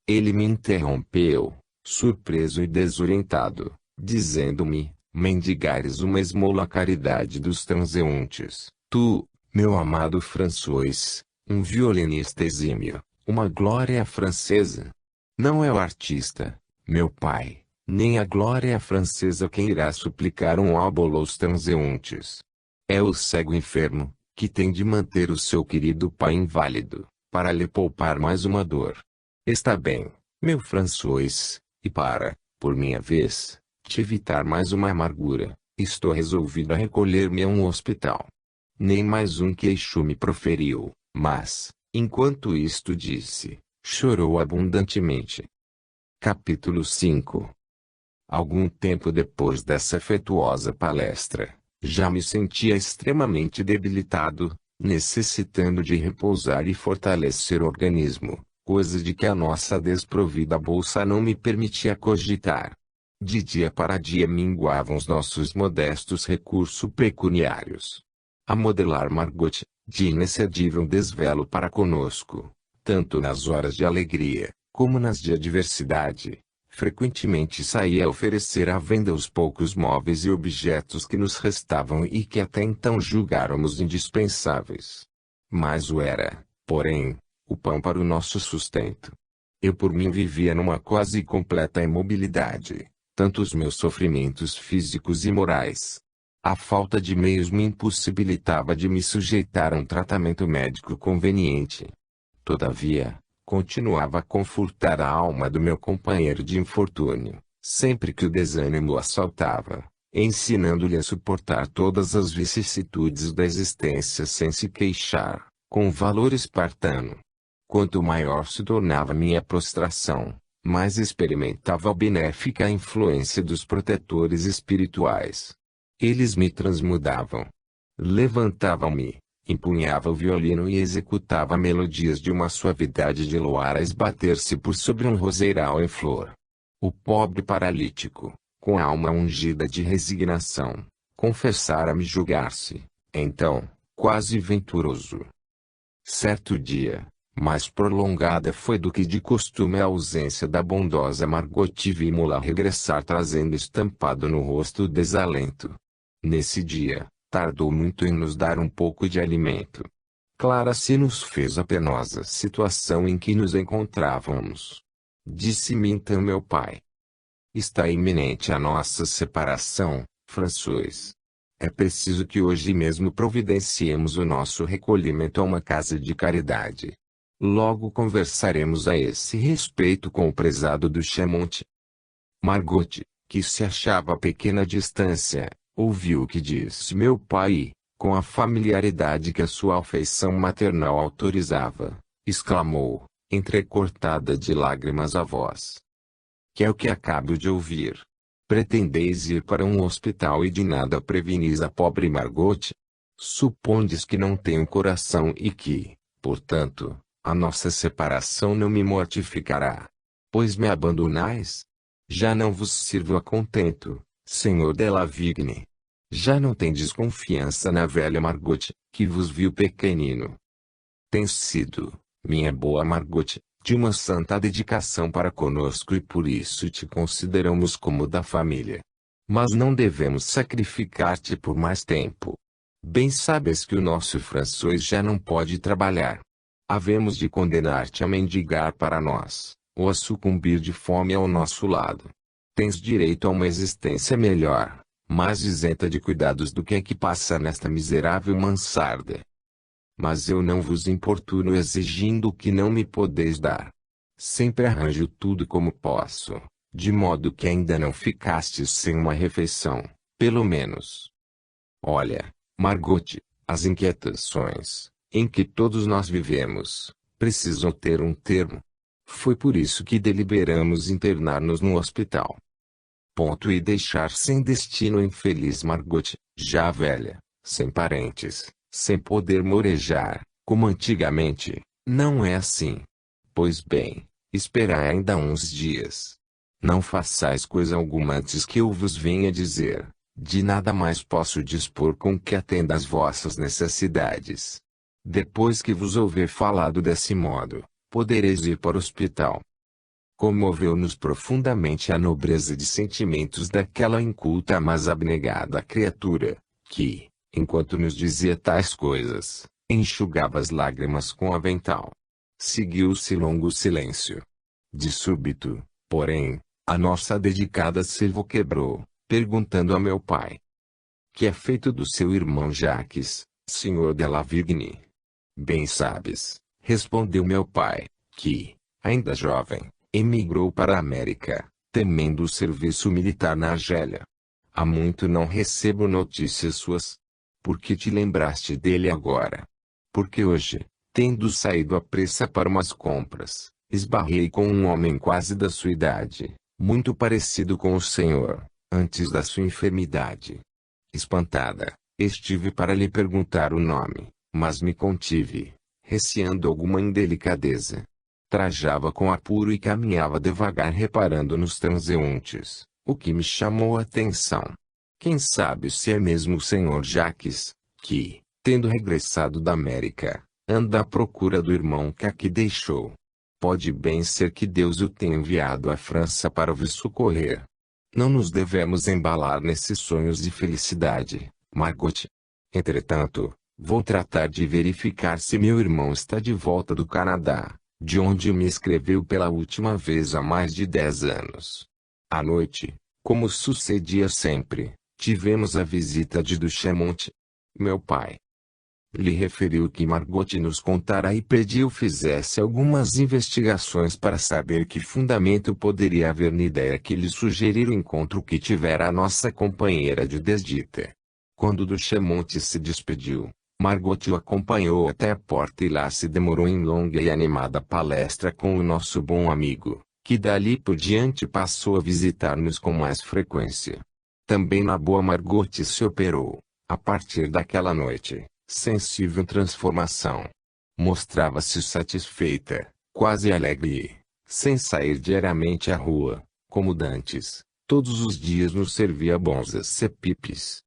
Ele me interrompeu, surpreso e desorientado, dizendo-me: mendigares uma esmola à caridade dos transeuntes. Tu, meu amado François, um violinista exímio, uma glória francesa. Não é o artista, meu pai, nem a glória francesa quem irá suplicar um óbolo aos transeuntes. É o cego enfermo, que tem de manter o seu querido pai inválido, para lhe poupar mais uma dor. Está bem, meu François, e para, por minha vez, te evitar mais uma amargura, estou resolvido a recolher-me a um hospital. Nem mais um queixume proferiu, mas, enquanto isto disse, chorou abundantemente. Capítulo 5. Algum tempo depois dessa afetuosa palestra, já me sentia extremamente debilitado, necessitando de repousar e fortalecer o organismo, coisa de que a nossa desprovida bolsa não me permitia cogitar. De dia para dia minguavam os nossos modestos recursos pecuniários. A modelar Margot, de inexcedível desvelo para conosco, tanto nas horas de alegria, como nas de adversidade, frequentemente saía a oferecer à venda os poucos móveis e objetos que nos restavam e que até então julgáramos indispensáveis. Mas o era, porém, o pão para o nosso sustento. Eu por mim vivia numa quase completa imobilidade, tanto os meus sofrimentos físicos e morais. A falta de meios me impossibilitava de me sujeitar a um tratamento médico conveniente. Todavia, continuava a confortar a alma do meu companheiro de infortúnio, sempre que o desânimo o assaltava, ensinando-lhe a suportar todas as vicissitudes da existência sem se queixar, com valor espartano. Quanto maior se tornava minha prostração, mais experimentava a benéfica influência dos protetores espirituais. Eles me transmudavam. Levantavam-me, empunhava o violino e executava melodias de uma suavidade de luar a esbater-se por sobre um roseiral em flor. O pobre paralítico, com a alma ungida de resignação, confessara-me julgar-se, então, quase venturoso. Certo dia, mais prolongada foi do que de costume a ausência da bondosa Margot, vimos-la regressar trazendo estampado no rosto o desalento. Nesse dia, tardou muito em nos dar um pouco de alimento. Clara se nos fez a penosa situação em que nos encontrávamos. Disse-me então meu pai: está iminente a nossa separação, François. É preciso que hoje mesmo providenciemos o nosso recolhimento a uma casa de caridade. Logo conversaremos a esse respeito com o prezado do Chamont. Margot, que se achava a pequena distância, ouviu o que disse meu pai e, com a familiaridade que a sua afeição maternal autorizava, exclamou, entrecortada de lágrimas a voz: que é o que acabo de ouvir? Pretendeis ir para um hospital e de nada prevenis a pobre Margot? Supondes que não tenho coração e que, portanto, a nossa separação não me mortificará? Pois me abandonais? Já não vos sirvo a contento, senhor de Lavigne. Já não tendes confiança na velha Margot, que vos viu pequenino. Tens sido, minha boa Margot, de uma santa dedicação para conosco e por isso te consideramos como da família. Mas não devemos sacrificar-te por mais tempo. Bem sabes que o nosso François já não pode trabalhar. Havemos de condenar-te a mendigar para nós, ou a sucumbir de fome ao nosso lado. Tens direito a uma existência melhor, mais isenta de cuidados do que a que passa nesta miserável mansarda. Mas eu não vos importuno exigindo o que não me podeis dar. Sempre arranjo tudo como posso, de modo que ainda não ficastes sem uma refeição, pelo menos. Olha, Margot, as inquietações, em que todos nós vivemos, precisam ter um termo. Foi por isso que deliberamos internar-nos no hospital. Ponto e deixar sem destino a infeliz Margot, já velha, sem parentes, sem poder morejar, como antigamente. Não é assim. Pois bem, esperai ainda uns dias. Não façais coisa alguma antes que eu vos venha dizer, De nada mais posso dispor com que atenda às vossas necessidades. Depois que vos houver falado desse modo, podereis ir para o hospital. Comoveu-nos profundamente a nobreza de sentimentos daquela inculta mas abnegada criatura, que, enquanto nos dizia tais coisas, enxugava as lágrimas com o avental. Seguiu-se longo silêncio. De súbito, porém, a nossa dedicada serva quebrou, perguntando a meu pai: que é feito do seu irmão Jacques, senhor de Lavigne? Bem sabes, respondeu meu pai, que, ainda jovem, emigrou para a América, temendo o serviço militar na Argélia. Há muito não recebo notícias suas. Por que te lembraste dele agora? Porque hoje, tendo saído à pressa para umas compras, esbarrei com um homem quase da sua idade, muito parecido com o senhor, antes da sua enfermidade. Espantada, estive para lhe perguntar o nome, mas me contive, receando alguma indelicadeza. Trajava com apuro e caminhava devagar reparando nos transeuntes, o que me chamou a atenção. Quem sabe se é mesmo o senhor Jacques, que, tendo regressado da América, anda à procura do irmão que aqui deixou. Pode bem ser que Deus o tenha enviado à França para vos socorrer. Não nos devemos embalar nesses sonhos de felicidade, Margot. Entretanto, vou tratar de verificar se meu irmão está de volta do Canadá, de onde me escreveu pela última vez há mais de 10 anos. À noite, como sucedia sempre, tivemos a visita de Duchemont, meu pai. Lhe referiu que Margot nos contara e pediu fizesse algumas investigações para saber que fundamento poderia haver na ideia que lhe sugerir o encontro que tivera a nossa companheira de desdita. Quando Duchemont se despediu, Margot o acompanhou até a porta e lá se demorou em longa e animada palestra com o nosso bom amigo, que dali por diante passou a visitar-nos com mais frequência. Também na boa Margot se operou, a partir daquela noite, sensível transformação. Mostrava-se satisfeita, quase alegre e, sem sair diariamente à rua, como dantes, todos os dias nos servia bons acepipes.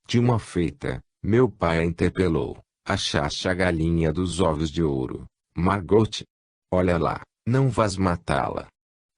De uma feita, meu pai a interpelou: achaste a galinha dos ovos de ouro, Margot? Olha lá, não vás matá-la.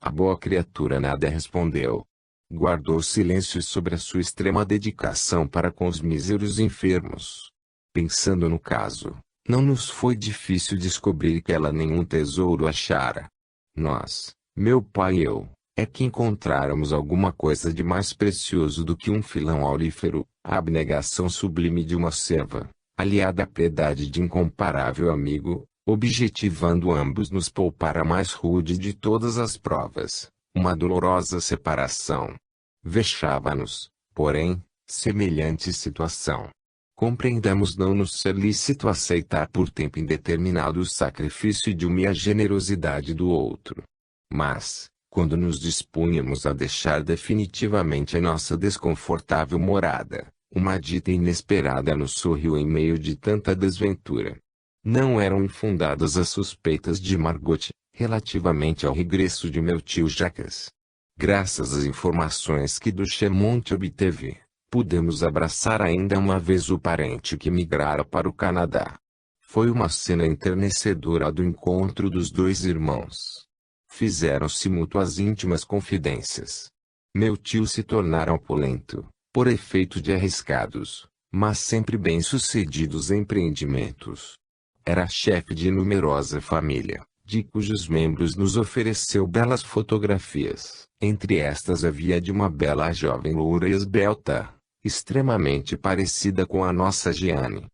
A boa criatura nada respondeu. Guardou silêncio sobre a sua extrema dedicação para com os míseros enfermos. Pensando no caso, não nos foi difícil descobrir que ela nenhum tesouro achara. Nós, meu pai e eu, é que encontráramos alguma coisa de mais precioso do que um filão aurífero, a abnegação sublime de uma serva, aliada à piedade de incomparável amigo, objetivando ambos nos poupar a mais rude de todas as provas, uma dolorosa separação. Vexava-nos, porém, semelhante situação. Compreendamos não nos ser lícito aceitar por tempo indeterminado o sacrifício de uma e a generosidade do outro. Mas, quando nos dispunhamos a deixar definitivamente a nossa desconfortável morada, uma dita inesperada nos sorriu em meio de tanta desventura. Não eram infundadas as suspeitas de Margot, relativamente ao regresso de meu tio Jacques. Graças às informações que Duchemont obteve, pudemos abraçar ainda uma vez o parente que migrara para o Canadá. Foi uma cena enternecedora do encontro dos dois irmãos. Fizeram-se mútuas íntimas confidências. Meu tio se tornara opulento, por efeito de arriscados, mas sempre bem-sucedidos empreendimentos. Era chefe de numerosa família, de cujos membros nos ofereceu belas fotografias. Entre estas havia de uma bela jovem loura e esbelta, extremamente parecida com a nossa Jeanne.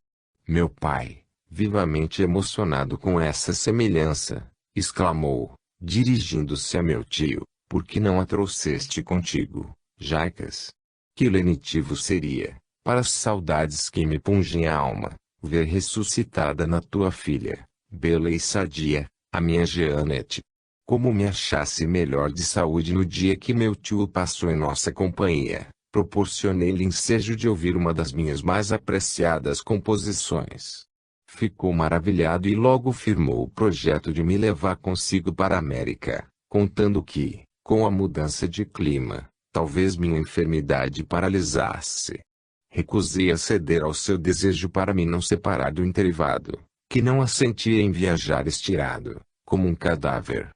Meu pai, vivamente emocionado com essa semelhança, exclamou, dirigindo-se a meu tio: por que não a trouxeste contigo, Jacques? Que lenitivo seria, para as saudades que me pungem a alma, ver ressuscitada na tua filha, bela e sadia, a minha Jeanette. Como me achasse melhor de saúde no dia que meu tio passou em nossa companhia, proporcionei-lhe ensejo de ouvir uma das minhas mais apreciadas composições. Ficou maravilhado e logo firmou o projeto de me levar consigo para a América, contando que, com a mudança de clima, Talvez minha enfermidade paralisasse. Recusei a ceder ao seu desejo para me não separar do entrevado, que não assentia em viajar estirado, como um cadáver.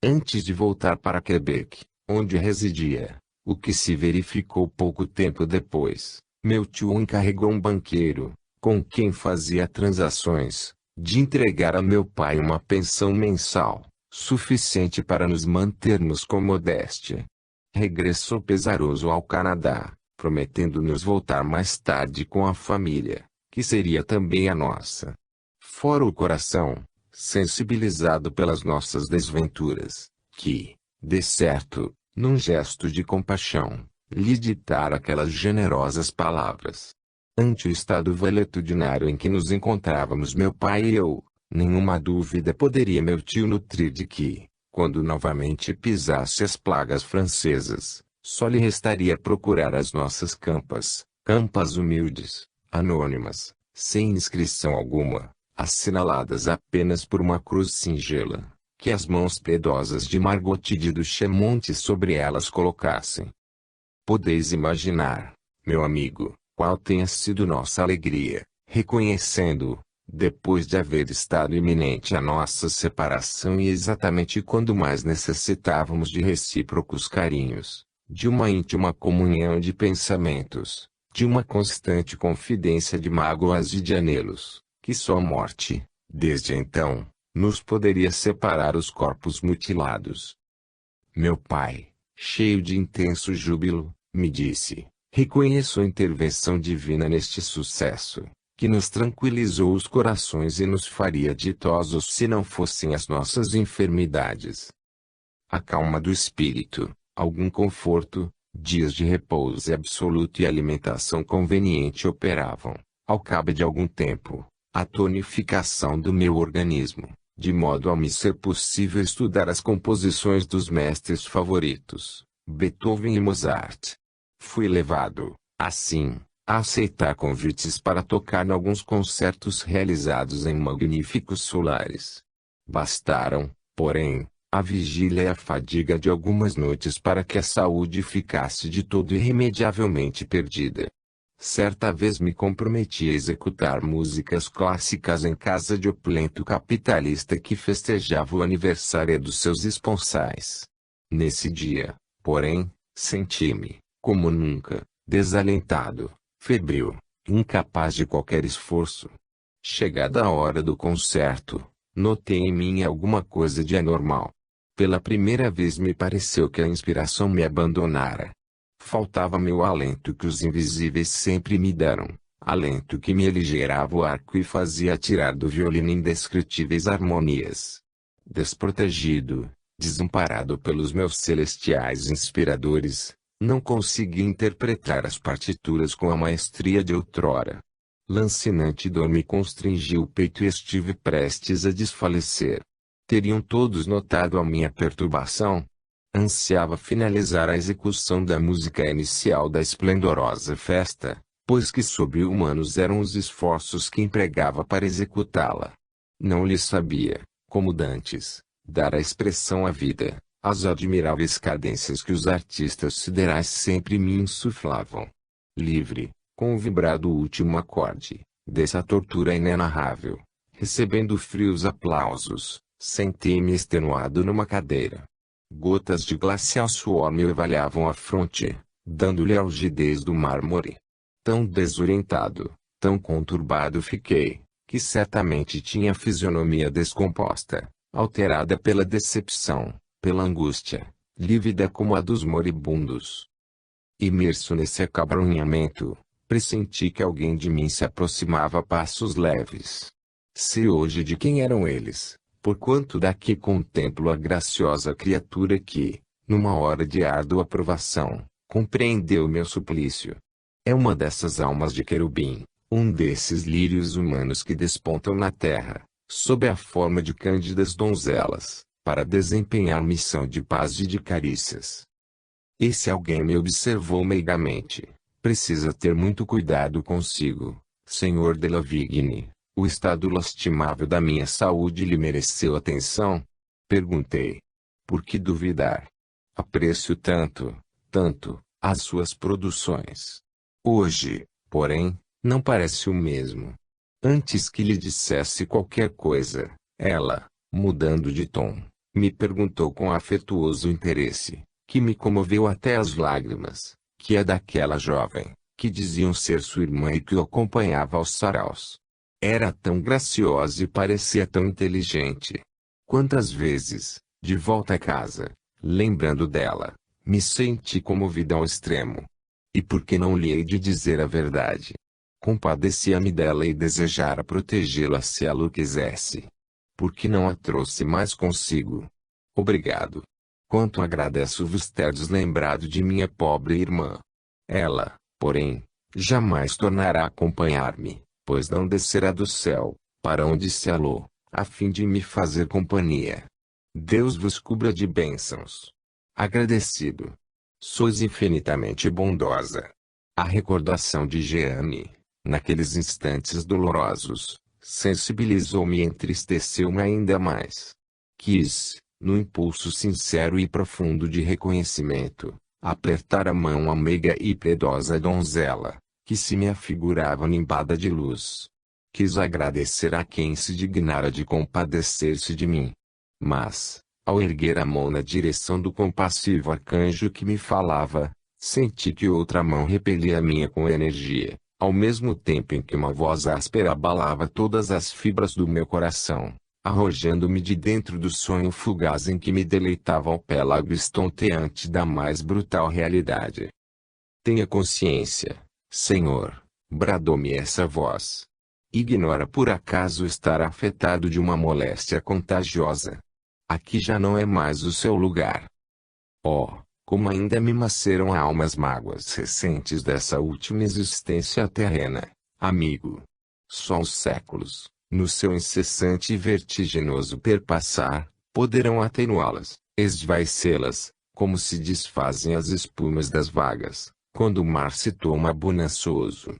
Antes de voltar para Quebec, onde residia, o que se verificou pouco tempo depois, meu tio encarregou um banqueiro, com quem fazia transações, de entregar a meu pai uma pensão mensal, suficiente para nos mantermos com modéstia. Regressou pesaroso ao Canadá, prometendo-nos voltar mais tarde com a família, que seria também a nossa. Fora o coração, sensibilizado pelas nossas desventuras, que, de certo, num gesto de compaixão, lhe ditara aquelas generosas palavras. Ante o estado veletudinário em que nos encontrávamos meu pai e eu, nenhuma dúvida poderia meu tio nutrir de que, quando novamente pisasse as plagas francesas, só lhe restaria procurar as nossas campas humildes, anônimas, sem inscrição alguma, assinaladas apenas por uma cruz singela, que as mãos piedosas de Margot e de Duchemonte sobre elas colocassem. Podeis imaginar, meu amigo, qual tenha sido nossa alegria, reconhecendo, depois de haver estado iminente a nossa separação e exatamente quando mais necessitávamos de recíprocos carinhos, de uma íntima comunhão de pensamentos, de uma constante confidência de mágoas e de anelos, que só a morte, desde então, nos poderia separar os corpos mutilados. Meu pai, cheio de intenso júbilo, me disse: reconheço a intervenção divina neste sucesso, que nos tranquilizou os corações e nos faria ditosos se não fossem as nossas enfermidades. A calma do espírito, algum conforto, dias de repouso absoluto e alimentação conveniente operavam, ao cabo de algum tempo, a tonificação do meu organismo, de modo a me ser possível estudar as composições dos mestres favoritos, Beethoven e Mozart. Fui levado, assim, a aceitar convites para tocar em alguns concertos realizados em magníficos solares. Bastaram, porém, a vigília e a fadiga de algumas noites para que a saúde ficasse de todo irremediavelmente perdida. Certa vez me comprometi a executar músicas clássicas em casa de opulento capitalista que festejava o aniversário dos seus esponsais. Nesse dia, porém, senti-me, como nunca, desalentado, febril, incapaz de qualquer esforço. Chegada a hora do concerto, notei em mim alguma coisa de anormal. Pela primeira vez me pareceu que a inspiração me abandonara. Faltava-me o alento que os invisíveis sempre me deram, alento que me aligerava o arco e fazia tirar do violino indescritíveis harmonias. Desprotegido, desamparado pelos meus celestiais inspiradores, não consegui interpretar as partituras com a maestria de outrora. Lancinante dor me constringiu o peito e estive prestes a desfalecer. Teriam todos notado a minha perturbação? Ansiava finalizar a execução da música inicial da esplendorosa festa, pois que sobre-humanos eram os esforços que empregava para executá-la. Não lhe sabia, como dantes, dar a expressão à vida, às admiráveis cadências que os artistas siderais sempre me insuflavam. Livre, com o vibrado último acorde, dessa tortura inenarrável, recebendo frios aplausos, sentei-me extenuado numa cadeira. Gotas de glacial suor me evalhavam a fronte, dando-lhe a algidez do mármore. Tão desorientado, tão conturbado fiquei, que certamente tinha a fisionomia descomposta, alterada pela decepção, pela angústia, lívida como a dos moribundos. Imerso nesse acabrunhamento, pressenti que alguém de mim se aproximava a passos leves. Se hoje de quem eram eles, porquanto daqui contemplo a graciosa criatura que, numa hora de árdua provação, compreendeu meu suplício. É uma dessas almas de querubim, um desses lírios humanos que despontam na terra, sob a forma de cândidas donzelas, para desempenhar missão de paz e de carícias. Esse alguém me observou meigamente. Precisa ter muito cuidado consigo, Senhor de Lavigne. O estado lastimável da minha saúde lhe mereceu atenção? Perguntei. Por que duvidar? Aprecio tanto tanto, as suas produções. Hoje, porém, não parece o mesmo. Antes que lhe dissesse qualquer coisa, ela, mudando de tom, me perguntou com afetuoso interesse, que me comoveu até as lágrimas, que é daquela jovem, que diziam ser sua irmã e que o acompanhava aos saraus. Era tão graciosa e parecia tão inteligente. Quantas vezes, de volta a casa, lembrando dela, me senti comovida ao extremo. E por que não lhe hei de dizer a verdade? Compadecia-me dela e desejara protegê-la se ela o quisesse. Por que não a trouxe mais consigo? Obrigado. Quanto agradeço-vos terdes lembrado de minha pobre irmã. Ela, porém, jamais tornará a acompanhar-me, pois não descerá do céu, para onde se alou, a fim de me fazer companhia. Deus vos cubra de bênçãos. Agradecido. Sois infinitamente bondosa. A recordação de Jeane, naqueles instantes dolorosos, sensibilizou-me e entristeceu-me ainda mais. Quis, no impulso sincero e profundo de reconhecimento, apertar a mão à meiga e piedosa donzela, que se me afigurava nimbada de luz. Quis agradecer a quem se dignara de compadecer-se de mim. Mas, ao erguer a mão na direção do compassivo arcanjo que me falava, senti que outra mão repelia a minha com energia, ao mesmo tempo em que uma voz áspera abalava todas as fibras do meu coração, arrojando-me de dentro do sonho fugaz em que me deleitava ao pélago estonteante da mais brutal realidade. Tenha consciência, Senhor, bradou-me essa voz. Ignora por acaso estar afetado de uma moléstia contagiosa. Aqui já não é mais o seu lugar. Oh, como ainda me maceram a alma as mágoas recentes dessa última existência terrena, amigo. Só os séculos, no seu incessante e vertiginoso perpassar, poderão atenuá-las, esvaecê-las, como se desfazem as espumas das vagas, quando o mar se toma bonançoso.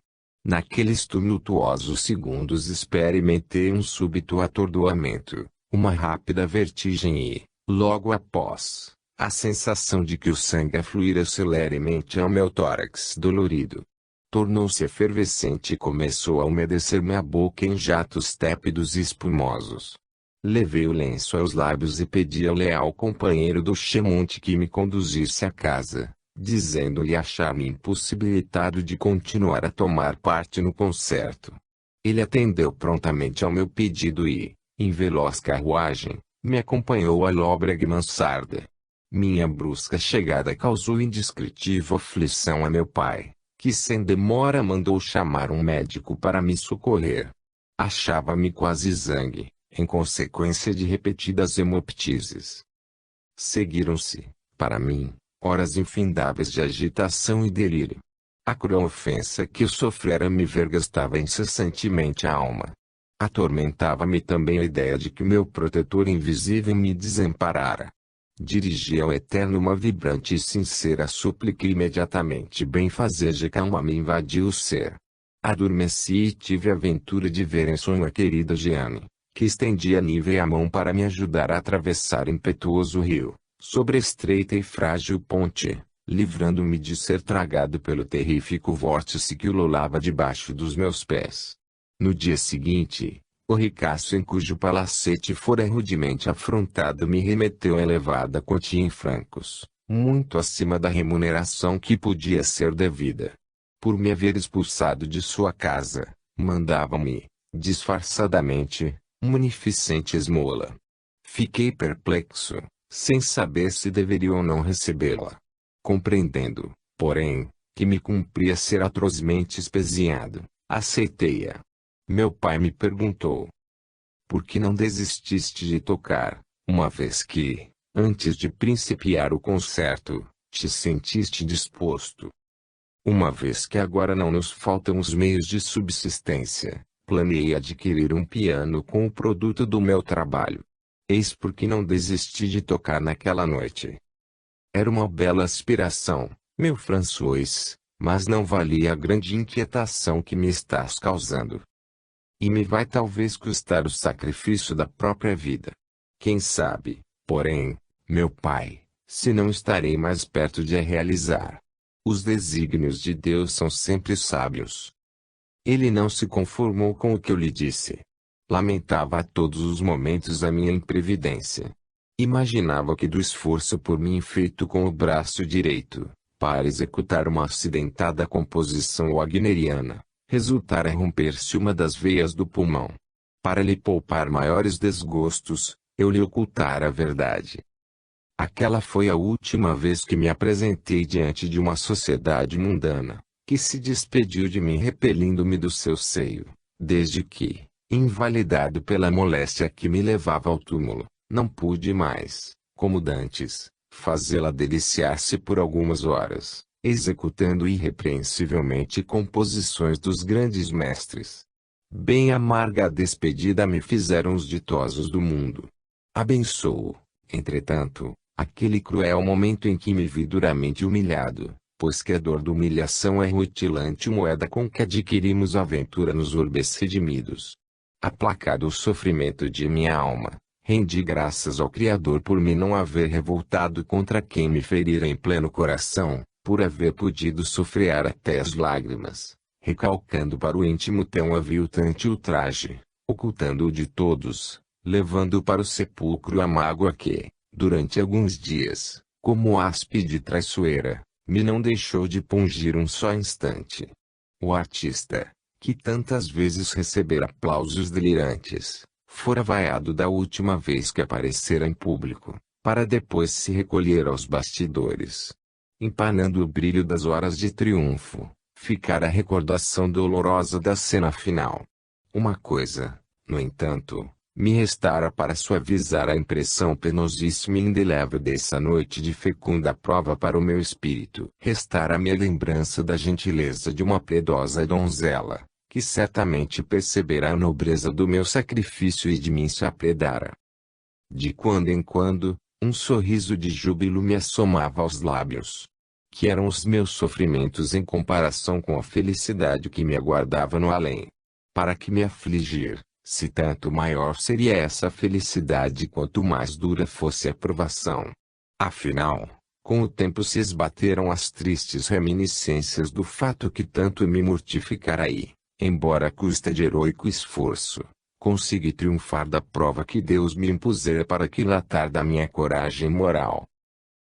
Naqueles tumultuosos segundos experimentei um súbito atordoamento, uma rápida vertigem e, logo após, a sensação de que o sangue afluíra celeremente ao meu tórax dolorido. Tornou-se efervescente e começou a umedecer-me a boca em jatos tépidos e espumosos. Levei o lenço aos lábios e pedi ao leal companheiro do Chemonte que me conduzisse à casa, dizendo-lhe achar-me impossibilitado de continuar a tomar parte no concerto. Ele atendeu prontamente ao meu pedido e, em veloz carruagem, me acompanhou à lóbrega mansarda. Minha brusca chegada causou indescritível aflição a meu pai, que sem demora mandou chamar um médico para me socorrer. Achava-me quase zangue, em consequência de repetidas hemoptises. Seguiram-se, para mim, horas infindáveis de agitação e delírio. A cruel ofensa que eu sofrera me vergastava incessantemente a alma. Atormentava-me também a ideia de que o meu protetor invisível me desamparara. Dirigi ao Eterno uma vibrante e sincera súplica e imediatamente benfazeja calma me invadiu o ser. Adormeci e tive a ventura de ver em sonho a querida Jeane, que estendia nívea a mão para me ajudar a atravessar impetuoso rio, sobre estreita e frágil ponte, livrando-me de ser tragado pelo terrífico vórtice que ululava debaixo dos meus pés. No dia seguinte, o ricaço em cujo palacete fora rudemente afrontado me remeteu elevada quantia em francos, muito acima da remuneração que podia ser devida. Por me haver expulsado de sua casa, mandava-me, disfarçadamente, munificente esmola. Fiquei perplexo, sem saber se deveria ou não recebê-la. Compreendendo, porém, que me cumpria ser atrozmente espezinhado, aceitei-a. Meu pai me perguntou: por que não desististe de tocar, uma vez que, antes de principiar o concerto, te sentiste disposto? Uma vez que agora não nos faltam os meios de subsistência, planejei adquirir um piano com o produto do meu trabalho. Eis por que não desisti de tocar naquela noite. Era uma bela aspiração, meu François, mas não valia a grande inquietação que me estás causando. E me vai talvez custar o sacrifício da própria vida. Quem sabe, porém, meu pai, se não estarei mais perto de a realizar. Os desígnios de Deus são sempre sábios. Ele não se conformou com o que eu lhe disse. Lamentava a todos os momentos a minha imprevidência. Imaginava que do esforço por mim feito com o braço direito, para executar uma acidentada composição wagneriana, resultara romper-se uma das veias do pulmão. Para lhe poupar maiores desgostos, eu lhe ocultara a verdade. Aquela foi a última vez que me apresentei diante de uma sociedade mundana, que se despediu de mim repelindo-me do seu seio, desde que, invalidado pela moléstia que me levava ao túmulo, não pude mais, como dantes, fazê-la deliciar-se por algumas horas, executando irrepreensivelmente composições dos grandes mestres. Bem amarga a despedida me fizeram os ditosos do mundo. Abençoo, entretanto, aquele cruel momento em que me vi duramente humilhado, pois que a dor da humilhação é rutilante moeda com que adquirimos a ventura nos orbes redimidos. Aplacado o sofrimento de minha alma, rendi graças ao Criador por me não haver revoltado contra quem me ferira em pleno coração, por haver podido sofrer até as lágrimas, recalcando para o íntimo tão aviltante ultraje, ocultando-o de todos, levando para o sepulcro a mágoa que, durante alguns dias, como áspide traiçoeira, me não deixou de pungir um só instante. O artista, que tantas vezes recebera aplausos delirantes, fora vaiado da última vez que aparecera em público, para depois se recolher aos bastidores. Empanando o brilho das horas de triunfo, ficara a recordação dolorosa da cena final. Uma coisa, no entanto, me restara para suavizar a impressão penosíssima e indelével dessa noite de fecunda prova para o meu espírito. Restara-me a lembrança da gentileza de uma piedosa donzela, que certamente percebera a nobreza do meu sacrifício e de mim se apredara. De quando em quando, um sorriso de júbilo me assomava aos lábios. Que eram os meus sofrimentos em comparação com a felicidade que me aguardava no além? Para que me afligir, se tanto maior seria essa felicidade quanto mais dura fosse a provação? Afinal, com o tempo se esbateram as tristes reminiscências do fato que tanto me mortificara e, embora à custa de heroico esforço, consegui triunfar da prova que Deus me impusera para quilatar da minha coragem moral.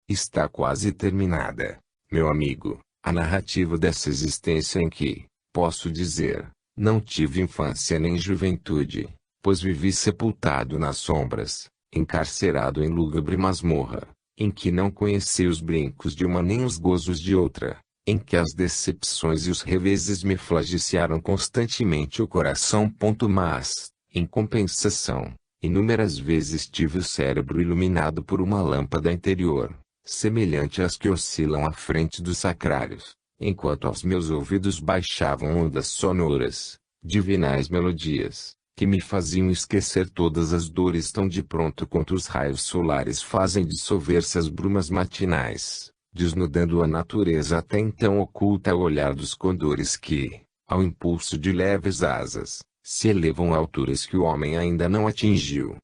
Está quase terminada, meu amigo, a narrativa dessa existência em que, posso dizer, não tive infância nem juventude, pois vivi sepultado nas sombras, encarcerado em lúgubre masmorra, em que não conheci os brincos de uma nem os gozos de outra, em que as decepções e os reveses me flagiciaram constantemente o coração. Mas, em compensação, inúmeras vezes tive o cérebro iluminado por uma lâmpada interior, semelhante às que oscilam à frente dos sacrários, enquanto aos meus ouvidos baixavam ondas sonoras, divinais melodias, que me faziam esquecer todas as dores tão de pronto quanto os raios solares fazem dissolver-se as brumas matinais, desnudando a natureza até então oculta ao olhar dos condores que, ao impulso de leves asas, se elevam a alturas que o homem ainda não atingiu.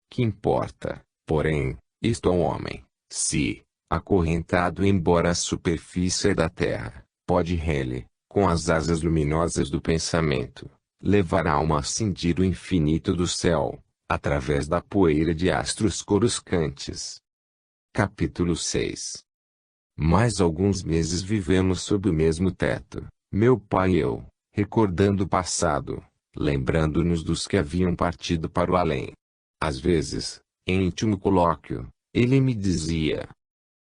Que importa, porém, isto ao homem, se, acorrentado embora a superfície da terra, pode ele, com as asas luminosas do pensamento, levar a alma a cindir o infinito do céu, através da poeira de astros coruscantes. Capítulo 6. Mais alguns meses vivemos sob o mesmo teto, meu pai e eu, recordando o passado, lembrando-nos dos que haviam partido para o além. Às vezes, em íntimo colóquio, ele me dizia: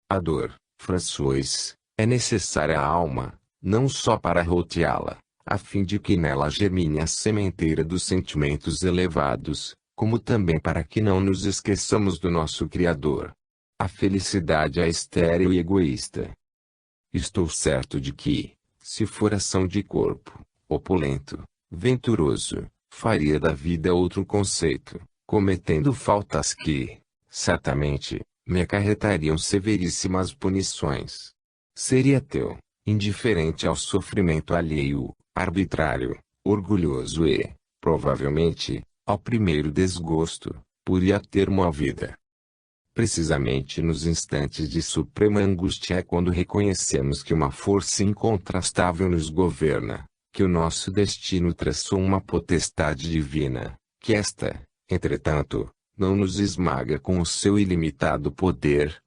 a dor, François, é necessária à alma, não só para roteá-la, a fim de que nela germine a sementeira dos sentimentos elevados, como também para que não nos esqueçamos do nosso Criador. A felicidade é estéril e egoísta. Estou certo de que, se for ação de corpo, opulento, venturoso, faria da vida outro conceito, cometendo faltas que, certamente, me acarretariam severíssimas punições. Seria teu, indiferente ao sofrimento alheio, arbitrário, orgulhoso e, provavelmente, ao primeiro desgosto, poria termo à vida. Precisamente nos instantes de suprema angústia é quando reconhecemos que uma força incontrastável nos governa, que o nosso destino traçou uma potestade divina, que esta, entretanto, não nos esmaga com o seu ilimitado poder,